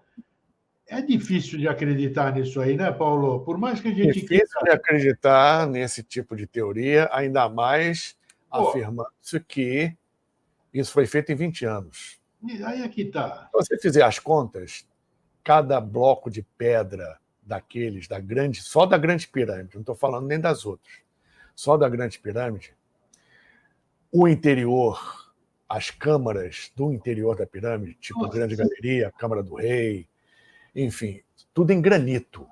é difícil de acreditar nisso aí, né, Paulo? Por mais que a gente... Difícil de acreditar nesse tipo de teoria, ainda mais afirmando-se que isso foi feito em 20 anos. Aí é que está. Se você fizer as contas, cada bloco de pedra daqueles, só da Grande Pirâmide, não estou falando nem das outras, só da Grande Pirâmide, o interior, as câmaras do interior da pirâmide, tipo Grande Galeria, Câmara do Rei, enfim, tudo em granito.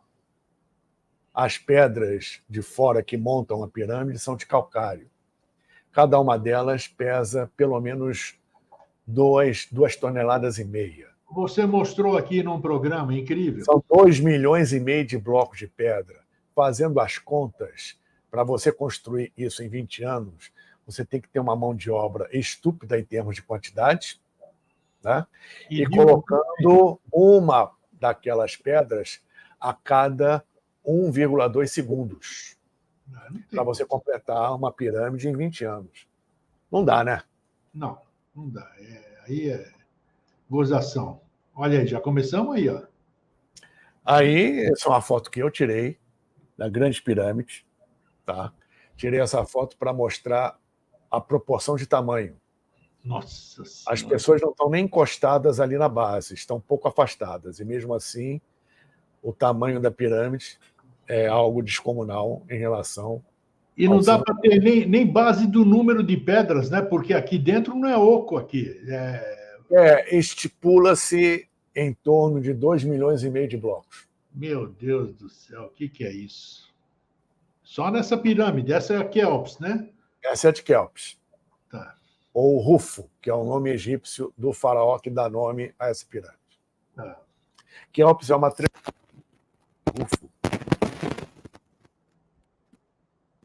As pedras de fora que montam a pirâmide são de calcário. Cada uma delas pesa pelo menos 2,5 toneladas. Você mostrou aqui num programa incrível. São 2,5 milhões de blocos de pedra. Fazendo as contas, para você construir isso em 20 anos, você tem que ter uma mão de obra estúpida em termos de quantidade, né? E colocando uma daquelas pedras a cada 1,2 segundos para você completar uma pirâmide em 20 anos. Não dá, né? Não dá. Aí é gozação. Olha aí, já começamos aí, ó. Aí, essa é uma foto que eu tirei da Grande Pirâmide, tá? Tirei essa foto para mostrar a proporção de tamanho. Nossa Senhora. As pessoas não estão nem encostadas ali na base, estão um pouco afastadas. E mesmo assim, o tamanho da pirâmide é algo descomunal em relação... E não dá para ter nem base do número de pedras, né? Porque aqui dentro não é oco aqui. Estipula-se em torno de 2,5 milhões de blocos. Meu Deus do céu, o que é isso? Só nessa pirâmide. Essa é a Quéops, né? Essa é a de Quéops. Tá. Ou Rufo, que é o nome egípcio do faraó que dá nome a essa pirâmide. Tá. Quéops é uma Rufo.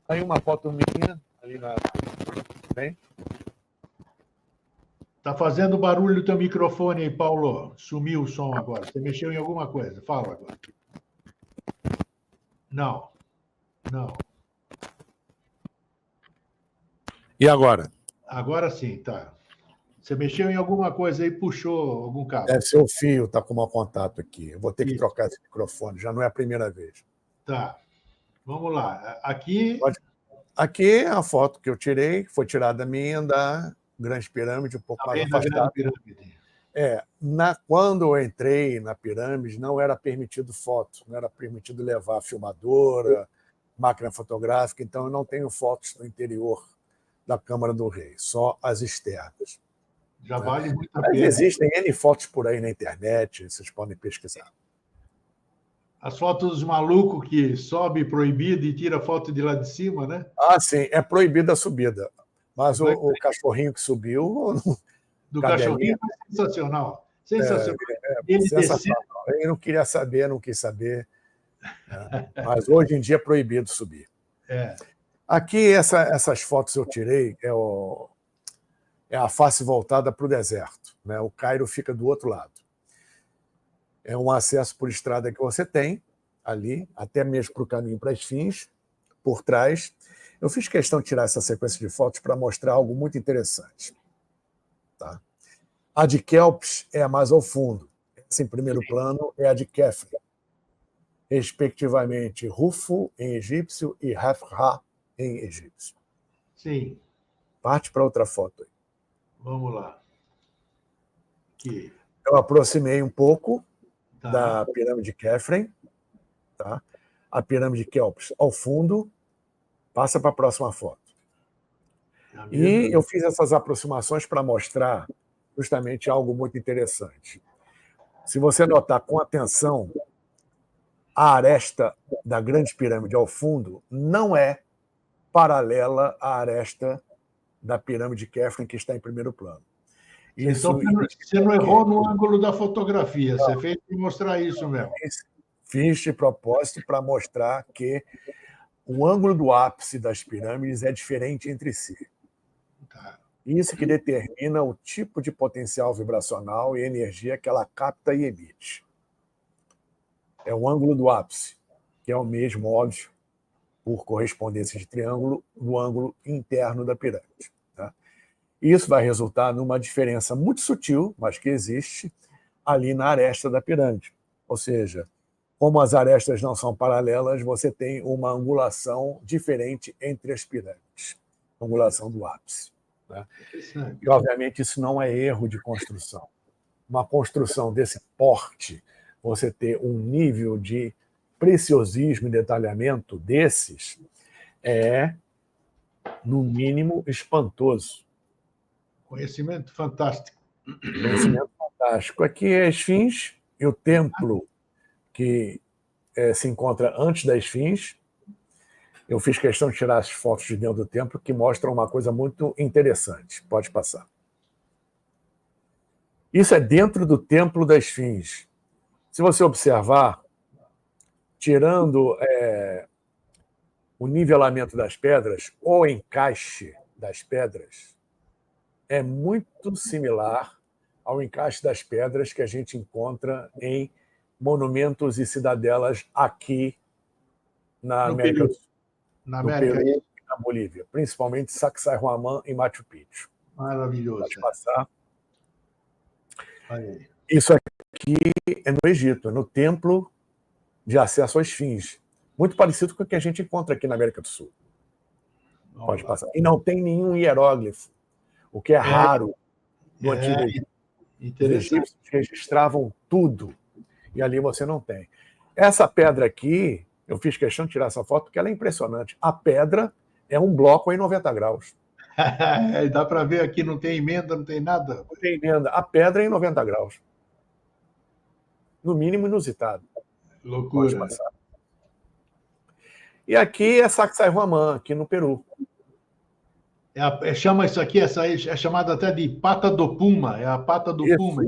Aí uma foto minha ali na... Bem? Tá fazendo barulho o teu microfone aí, Paulo. Sumiu o som agora. Você mexeu em alguma coisa. Fala agora. Não. E agora? Agora sim, tá. Você mexeu em alguma coisa aí, puxou algum cabo. Deve ser o fio, está com mau contato aqui. Eu vou ter que trocar esse microfone, já não é a primeira vez. Tá. Vamos lá. Aqui. Aqui é a foto que eu tirei, que foi tirada minha da Grande Pirâmide, um pouco mais afastada. Quando eu entrei na pirâmide, não era permitido foto, não era permitido levar filmadora, máquina fotográfica, então eu não tenho fotos do interior da Câmara do Rei, só as externas. Já vale muito a pena. Mas existem N fotos por aí na internet, vocês podem pesquisar. As fotos dos malucos que sobe proibido e tira foto de lá de cima, né? Ah, sim, é proibida a subida. Mas o cachorrinho que subiu... Do cachorrinho é sensacional. Sensacional. Sensacional. Ele não queria saber, não quis saber. Mas hoje em dia é proibido subir. Aqui, essas fotos eu tirei, é a face voltada para o deserto. Né? O Cairo fica do outro lado. É um acesso por estrada que você tem ali, até mesmo para o caminho para as Esfinge, por trás. Eu fiz questão de tirar essa sequência de fotos para mostrar algo muito interessante. Tá? A de Kelps é a mais ao fundo. Essa, em primeiro plano, é a de Khafre, respectivamente Rufo, em egípcio, e Hafra, em egípcio. Sim. Parte para outra foto aí. Vamos lá. Aqui. Eu aproximei um pouco da pirâmide Khafre, tá? A pirâmide Kelps ao fundo, passa para a próxima foto. E eu fiz essas aproximações para mostrar justamente algo muito interessante. Se você notar com atenção, a aresta da Grande Pirâmide ao fundo não é paralela à aresta da pirâmide Khafre, que está em primeiro plano. Então, você não errou no ângulo da fotografia, você fez para mostrar isso mesmo. Fiz de propósito para mostrar que o ângulo do ápice das pirâmides é diferente entre si. Isso que determina o tipo de potencial vibracional e energia que ela capta e emite. É o ângulo do ápice, que é o mesmo, óbvio, por correspondência de triângulo, do ângulo interno da pirâmide. Tá? Isso vai resultar numa diferença muito sutil, mas que existe, ali na aresta da pirâmide. Ou seja, como as arestas não são paralelas, você tem uma angulação diferente entre as pirâmides, angulação do ápice. Né? E, obviamente, isso não é erro de construção. Uma construção desse porte, você ter um nível de preciosismo e detalhamento desses, é, no mínimo, espantoso. Conhecimento fantástico. Conhecimento fantástico. Aqui é a Esfinge e o templo que se encontra antes da Esfinge. Eu fiz questão de tirar as fotos de dentro do templo que mostram uma coisa muito interessante. Pode passar. Isso é dentro do templo da Esfinge. Se você observar, tirando o nivelamento das pedras, o encaixe das pedras é muito similar ao encaixe das pedras que a gente encontra em monumentos e cidadelas aqui na América do Sul. Na América Peru e na Bolívia, principalmente Sacsayhuamán e Machu Picchu. Maravilhoso. Pode passar. Aí. Isso aqui é no Egito, é no templo de acesso à Esfinge. Muito parecido com o que a gente encontra aqui na América do Sul. Pode passar. E não tem nenhum hieróglifo, o que é raro no Antigo Egito. Os egípcios registravam tudo, e ali você não tem. Essa pedra aqui, eu fiz questão de tirar essa foto porque ela é impressionante. A pedra é um bloco em 90 graus. Dá para ver aqui, não tem emenda, não tem nada. Não tem emenda. A pedra é em 90 graus. No mínimo inusitado. Loucura. Pode passar. E aqui é Sacsayhuamán, aqui no Peru. Chama isso aqui, essa é chamada até de pata do puma. É a pata do puma.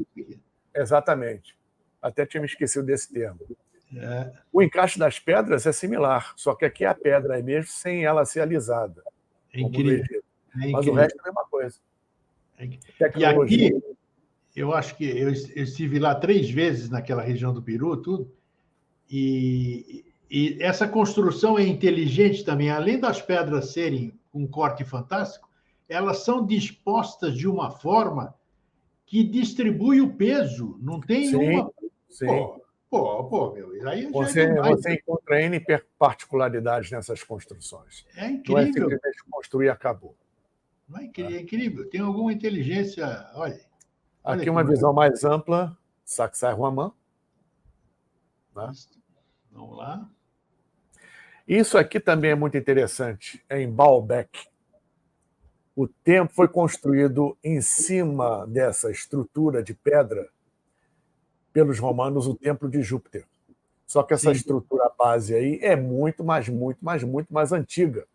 Exatamente. Até tinha me esquecido desse termo. O encaixe das pedras é similar, só que aqui a pedra é mesmo sem ela ser alisada. É incrível. Mas o resto é a mesma coisa. E aqui, eu acho que eu estive lá 3 vezes naquela região do Peru, tudo, e essa construção é inteligente também. Além das pedras serem um corte fantástico, elas são dispostas de uma forma que distribui o peso. Não tem uma... Sim. Meu, aí Você já é demais. encontra N particularidades nessas construções. É Não é incrível. simplesmente construir e acabou. Não é incrível. Tem alguma inteligência... Olha Aqui que uma visão mais ampla, Sacsayhuaman. Né? Vamos lá. Isso aqui também é muito interessante, é em Baalbek. O templo foi construído em cima dessa estrutura de pedra pelos romanos, o Templo de Júpiter. Só que essa estrutura base aí é muito mais antiga.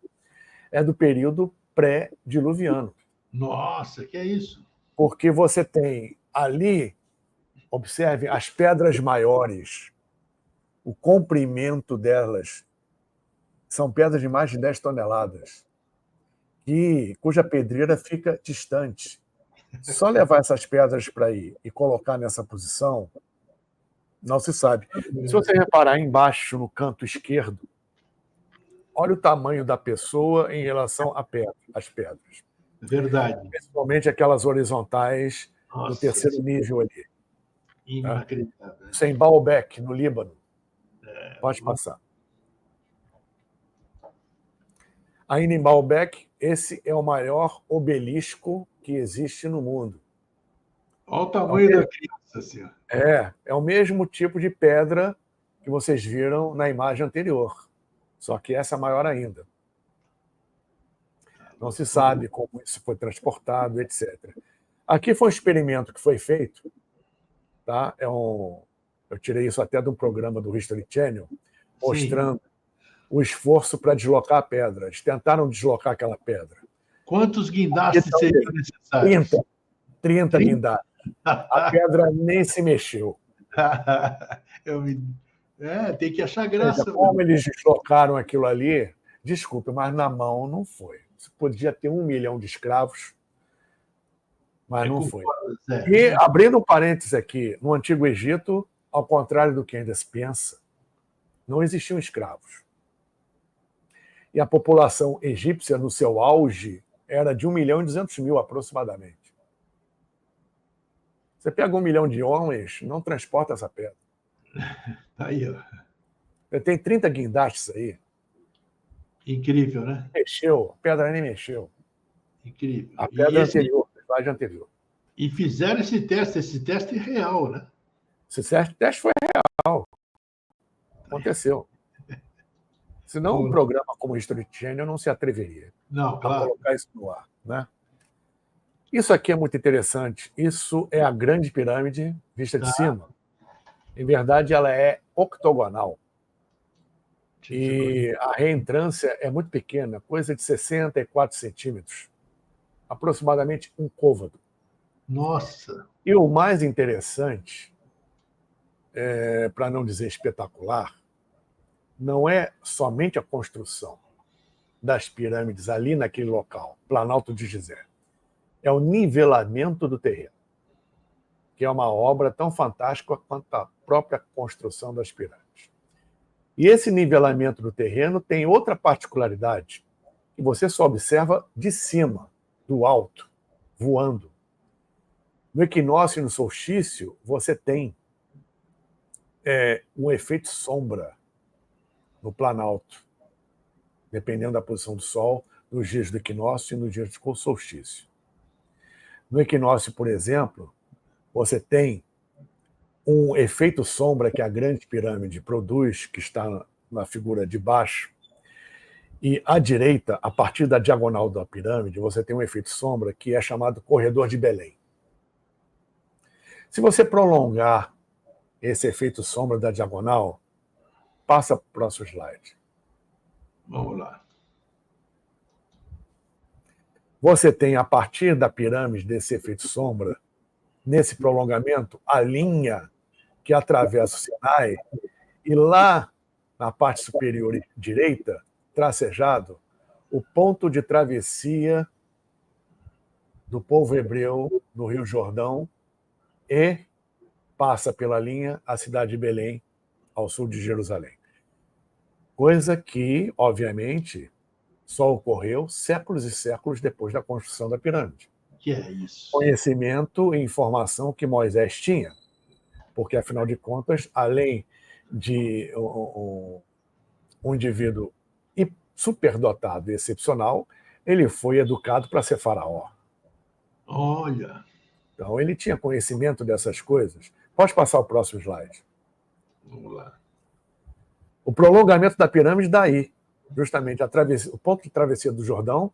É do período pré-diluviano. Nossa, que é isso? Porque você tem ali, observe, as pedras maiores, o comprimento delas são pedras de mais de 10 toneladas, cuja pedreira fica distante. Só levar essas pedras para aí e colocar nessa posição, não se sabe. Se você reparar embaixo, no canto esquerdo, olha o tamanho da pessoa em relação às pedras. Verdade. Principalmente aquelas horizontais do terceiro nível ali. Inacreditável. Isso é em Baalbek, no Líbano. Pode passar. Ainda em Baalbek, esse é o maior obelisco que existe no mundo. Olha o tamanho da criança, senhor. É o mesmo tipo de pedra que vocês viram na imagem anterior, só que essa é maior ainda. Não se sabe como isso foi transportado, etc. Aqui foi um experimento que foi feito, tá? Eu tirei isso até de um programa do History Channel, mostrando o esforço para deslocar a pedra. Eles tentaram deslocar aquela pedra. Quantos guindastes seriam necessários? 30 guindastes. A pedra nem se mexeu. Tem que achar graça. Como eles deslocaram aquilo ali, desculpe, mas na mão não foi. Você podia ter 1 milhão de escravos, mas não foi. E, abrindo um parênteses aqui, no Antigo Egito, ao contrário do que ainda se pensa, não existiam escravos. E a população egípcia, no seu auge, era de 1.200.000 aproximadamente. Você pega 1 milhão de homens, não transporta essa pedra. Aí, ó. Você tem 30 guindastes aí. Incrível, né? Mexeu, a pedra nem mexeu. Incrível. A pedra anterior, a slide anterior. E fizeram esse teste real, né? Esse teste foi real. Aconteceu. Senão um programa como o History Channel não se atreveria a colocar isso no ar. Né? Isso aqui é muito interessante. Isso é a Grande Pirâmide vista de cima. Em verdade, ela é octogonal. E a reentrância é muito pequena, coisa de 64 centímetros. Aproximadamente um côvado. Nossa! E o mais interessante, para não dizer espetacular, não é somente a construção das pirâmides ali naquele local, Planalto de Gizé. É o nivelamento do terreno, que é uma obra tão fantástica quanto a própria construção das pirâmides. E esse nivelamento do terreno tem outra particularidade, que você só observa de cima, do alto, voando. No equinócio e no solstício, você tem um efeito sombra no Planalto, dependendo da posição do Sol, nos dias do equinócio e nos dias do solstício. No equinócio, por exemplo, você tem um efeito sombra que a Grande Pirâmide produz, que está na figura de baixo, e à direita, a partir da diagonal da pirâmide, você tem um efeito sombra que é chamado Corredor de Belém. Se você prolongar esse efeito sombra da diagonal, passa para o próximo slide. Vamos lá. Você tem, a partir da pirâmide, desse efeito sombra, nesse prolongamento, a linha que atravessa o Sinai, e lá na parte superior direita, tracejado, o ponto de travessia do povo hebreu no Rio Jordão e passa pela linha a cidade de Belém, ao sul de Jerusalém. Coisa que, obviamente, só ocorreu séculos e séculos depois da construção da pirâmide. Que é isso? Conhecimento e informação que Moisés tinha. Porque, afinal de contas, além de um indivíduo superdotado e excepcional, ele foi educado para ser faraó. Olha. Então, ele tinha conhecimento dessas coisas. Pode passar o próximo slide. Vamos lá. O prolongamento da pirâmide daí, justamente o ponto de travessia do Jordão,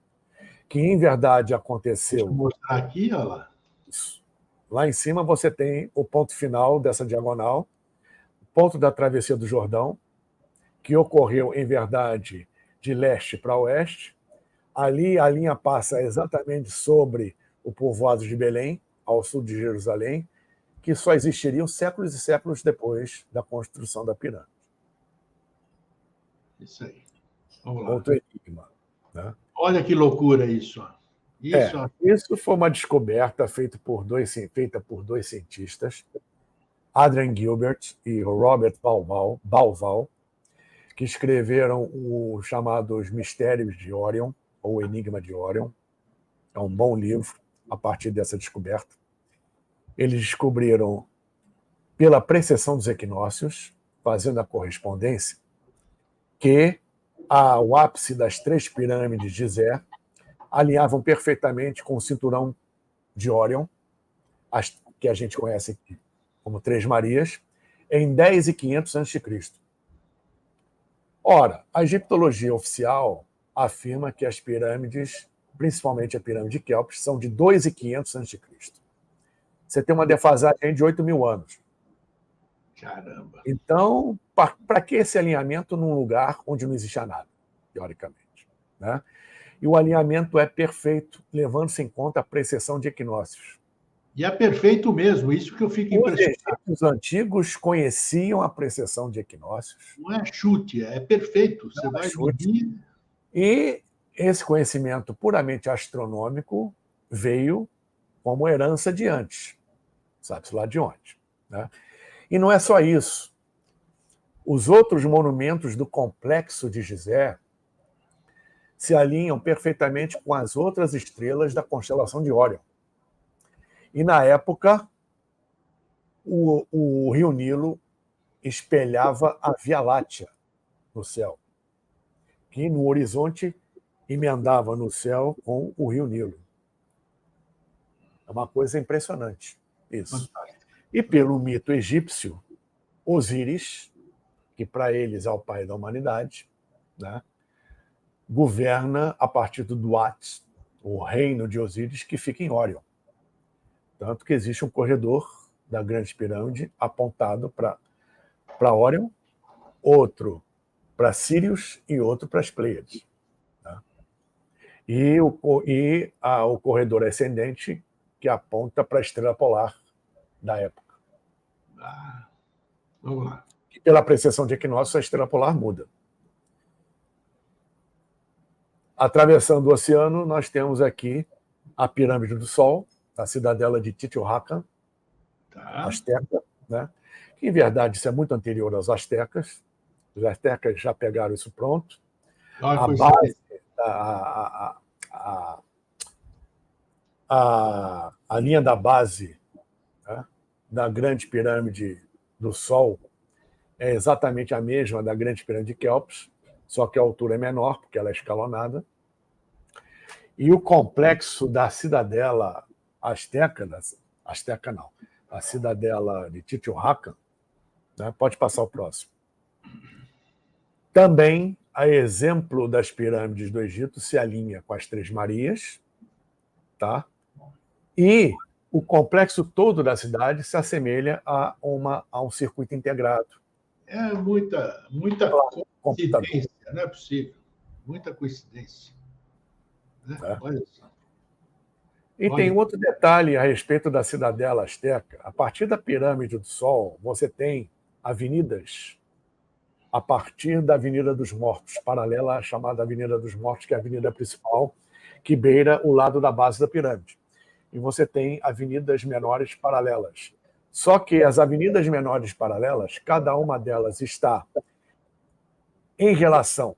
que em verdade aconteceu... Deixa eu mostrar aqui, olha lá. Isso. Lá em cima você tem o ponto final dessa diagonal, o ponto da travessia do Jordão, que ocorreu, em verdade, de leste para oeste. Ali a linha passa exatamente sobre o povoado de Belém, ao sul de Jerusalém, que só existiriam séculos e séculos depois da construção da pirâmide. Isso aí. Vamos lá. Outro enigma. Né? Olha que loucura isso. Isso foi uma descoberta feita por dois cientistas, Adrian Gilbert e Robert Bauval, que escreveram os chamados Mistérios de Órion, ou o Enigma de Órion. É um bom livro a partir dessa descoberta. Eles descobriram, pela precessão dos equinócios, fazendo a correspondência, que o ápice das 3 pirâmides de Gizé alinhavam perfeitamente com o cinturão de Órion, que a gente conhece aqui como Três Marias, em 10 e 500 a.C. Ora, a egiptologia oficial afirma que as pirâmides, principalmente a pirâmide de Quéops, são de 2 e 500 a.C. Você tem uma defasagem de 8.000 anos. Caramba. Então, para que esse alinhamento num lugar onde não existia nada, teoricamente? Né? E o alinhamento é perfeito, levando-se em conta a precessão de equinócios. E é perfeito mesmo, isso que eu fico impressionado. Os antigos conheciam a precessão de equinócios. Não é chute, é perfeito. Você vai medir. E esse conhecimento puramente astronômico veio como herança de antes, sabe-se lá de onde. Né? E não é só isso. Os outros monumentos do complexo de Gizé se alinham perfeitamente com as outras estrelas da constelação de Órion. E, na época, o rio Nilo espelhava a Via Láctea no céu, que no horizonte emendava no céu com o rio Nilo. É uma coisa impressionante, isso. E pelo mito egípcio, Osíris, que para eles é o pai da humanidade, né, governa a partir do Duat, o reino de Osíris, que fica em Órion. Tanto que existe um corredor da Grande Pirâmide apontado para Órion, outro para Sírius e outro para as Pleiades. Tá? E o corredor ascendente que aponta para a estrela polar da época. Vamos lá. E pela precessão de equinócio, a estrela polar muda. Atravessando o oceano, nós temos aqui a Pirâmide do Sol, a cidadela de Titiwacán, asteca, né? Que, em verdade, isso é muito anterior aos astecas. Os astecas já pegaram isso pronto. A base, a linha da base, né, da Grande Pirâmide do Sol é exatamente a mesma da Grande Pirâmide de Quéops, só que a altura é menor, porque ela é escalonada. E o complexo da cidadela asteca não, a cidadela de Titiwacán, né, pode passar o próximo. Também, a exemplo das pirâmides do Egito, se alinha com as Três Marias, tá? E o complexo todo da cidade se assemelha a um circuito integrado. É muita coincidência, não é possível. Muita coincidência. Né? É. Olha só. E tem outro detalhe a respeito da cidadela asteca. A partir da Pirâmide do Sol, você tem avenidas a partir da Avenida dos Mortos, paralela à chamada Avenida dos Mortos, que é a avenida principal, que beira o lado da base da pirâmide. E você tem avenidas menores paralelas. Só que as avenidas menores paralelas, cada uma delas está em relação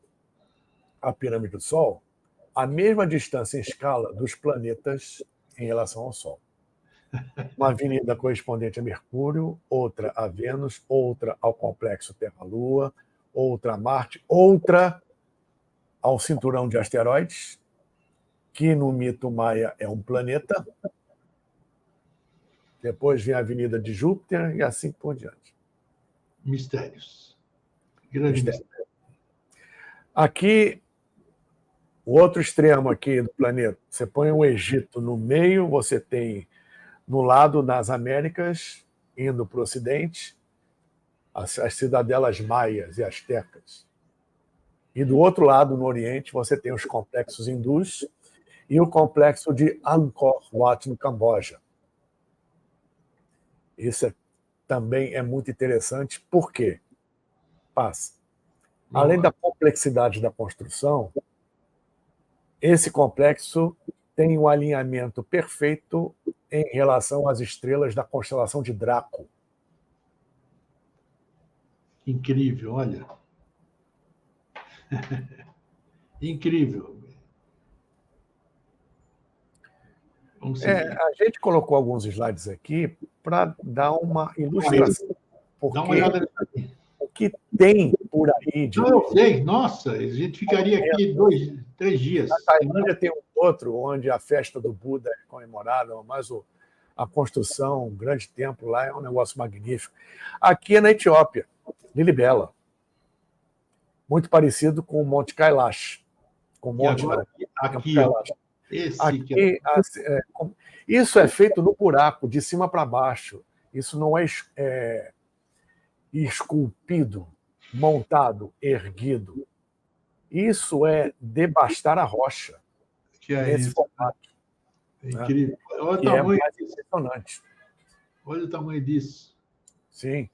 à Pirâmide do Sol, a mesma distância em escala dos planetas em relação ao Sol. Uma avenida correspondente a Mercúrio, outra a Vênus, outra ao complexo Terra-Lua, outra a Marte, outra ao cinturão de asteroides, que no mito maia é um planeta. Depois vem a avenida de Júpiter e assim por diante. Mistérios. Grande mistério. Aqui, o outro extremo aqui do planeta, você põe o Egito no meio, você tem no lado das Américas, indo para o Ocidente, as cidadelas maias e astecas. E do outro lado, no Oriente, você tem os complexos hindus e o complexo de Angkor Wat, no Camboja. Isso também é muito interessante, por quê? Além da complexidade da construção, esse complexo tem um alinhamento perfeito em relação às estrelas da constelação de Draco. Incrível, olha. Incrível. A gente colocou alguns slides aqui para dar uma ilustração. Dá uma olhada aqui. O que tem por aí de... Não, eu sei. Nossa, a gente ficaria aqui 3 dias. Na Tailândia tem um outro, onde a festa do Buda é comemorada, mas a construção, um grande templo lá, é um negócio magnífico. Aqui é na Etiópia, Lilibela. Muito parecido com o Monte Kailash. Com o Monte aqui, Kailash. Isso é feito no buraco, de cima para baixo. Isso não é esculpido, montado, erguido. Isso é devastar a rocha. Que é nesse isso. Formato. É incrível. Né? Olha o tamanho. É mais impressionante. Olha o tamanho disso. Sim.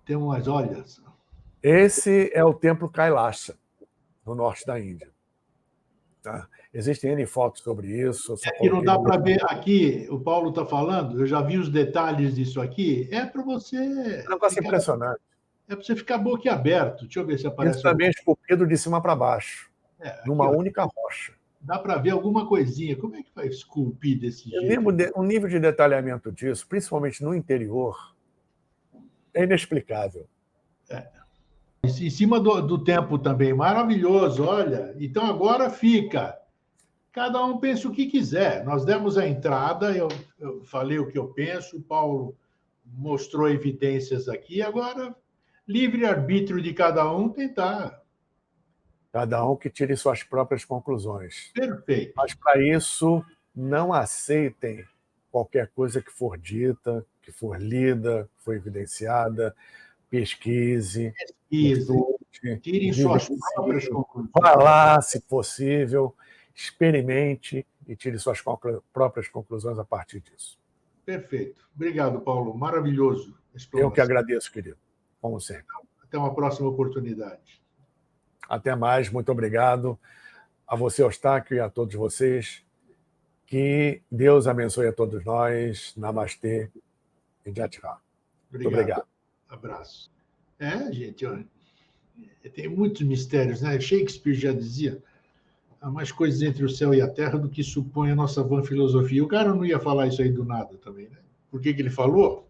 Tem umas olhas. Esse é o Templo Kailasha, no norte da Índia. Tá? Existem N fotos sobre isso. Aqui não dá para ver. Aqui, o Paulo está falando, eu já vi os detalhes disso aqui. É para você. É um negócio impressionante. É para você ficar boquiaberto. Deixa eu ver se aparece. Isso também é esculpido de cima para baixo, numa única rocha. Dá para ver alguma coisinha. Como é que vai esculpir desse jeito? O nível de detalhamento disso, principalmente no interior, é inexplicável. Em cima do tempo também, maravilhoso, olha. Então agora fica. Cada um pensa o que quiser. Nós demos a entrada, eu falei o que eu penso, o Paulo mostrou evidências aqui, agora livre-arbítrio de cada um tentar. Cada um que tire suas próprias conclusões. Perfeito. Mas, para isso, não aceitem qualquer coisa que for dita, que for lida, que for evidenciada. Pesquise. Tirem suas próprias conclusões. Vá lá, se possível, experimente e tire suas próprias conclusões a partir disso. Perfeito. Obrigado, Paulo. Maravilhoso. Eu que agradeço, querido. Como sempre. Até uma próxima oportunidade. Até mais. Muito obrigado a você, Eustáquio, e a todos vocês. Que Deus abençoe a todos nós. Namastê e Jatira. Muito obrigado. Abraço. Gente, tem muitos mistérios, né? Shakespeare já dizia: há mais coisas entre o céu e a terra do que supõe a nossa vã filosofia. O cara não ia falar isso aí do nada também, né? Por que ele falou?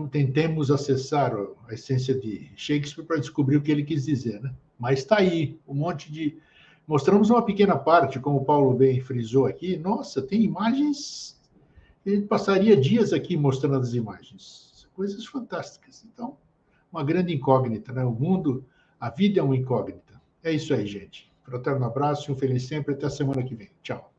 Tentemos acessar a essência de Shakespeare para descobrir o que ele quis dizer, né? Mas está aí, um monte de... Mostramos uma pequena parte, como o Paulo bem frisou aqui. Nossa, tem imagens... A gente passaria dias aqui mostrando as imagens. Coisas fantásticas. Então, uma grande incógnita, né? O mundo, a vida é uma incógnita. É isso aí, gente. Fraterno abraço e um feliz sempre. Até a semana que vem. Tchau.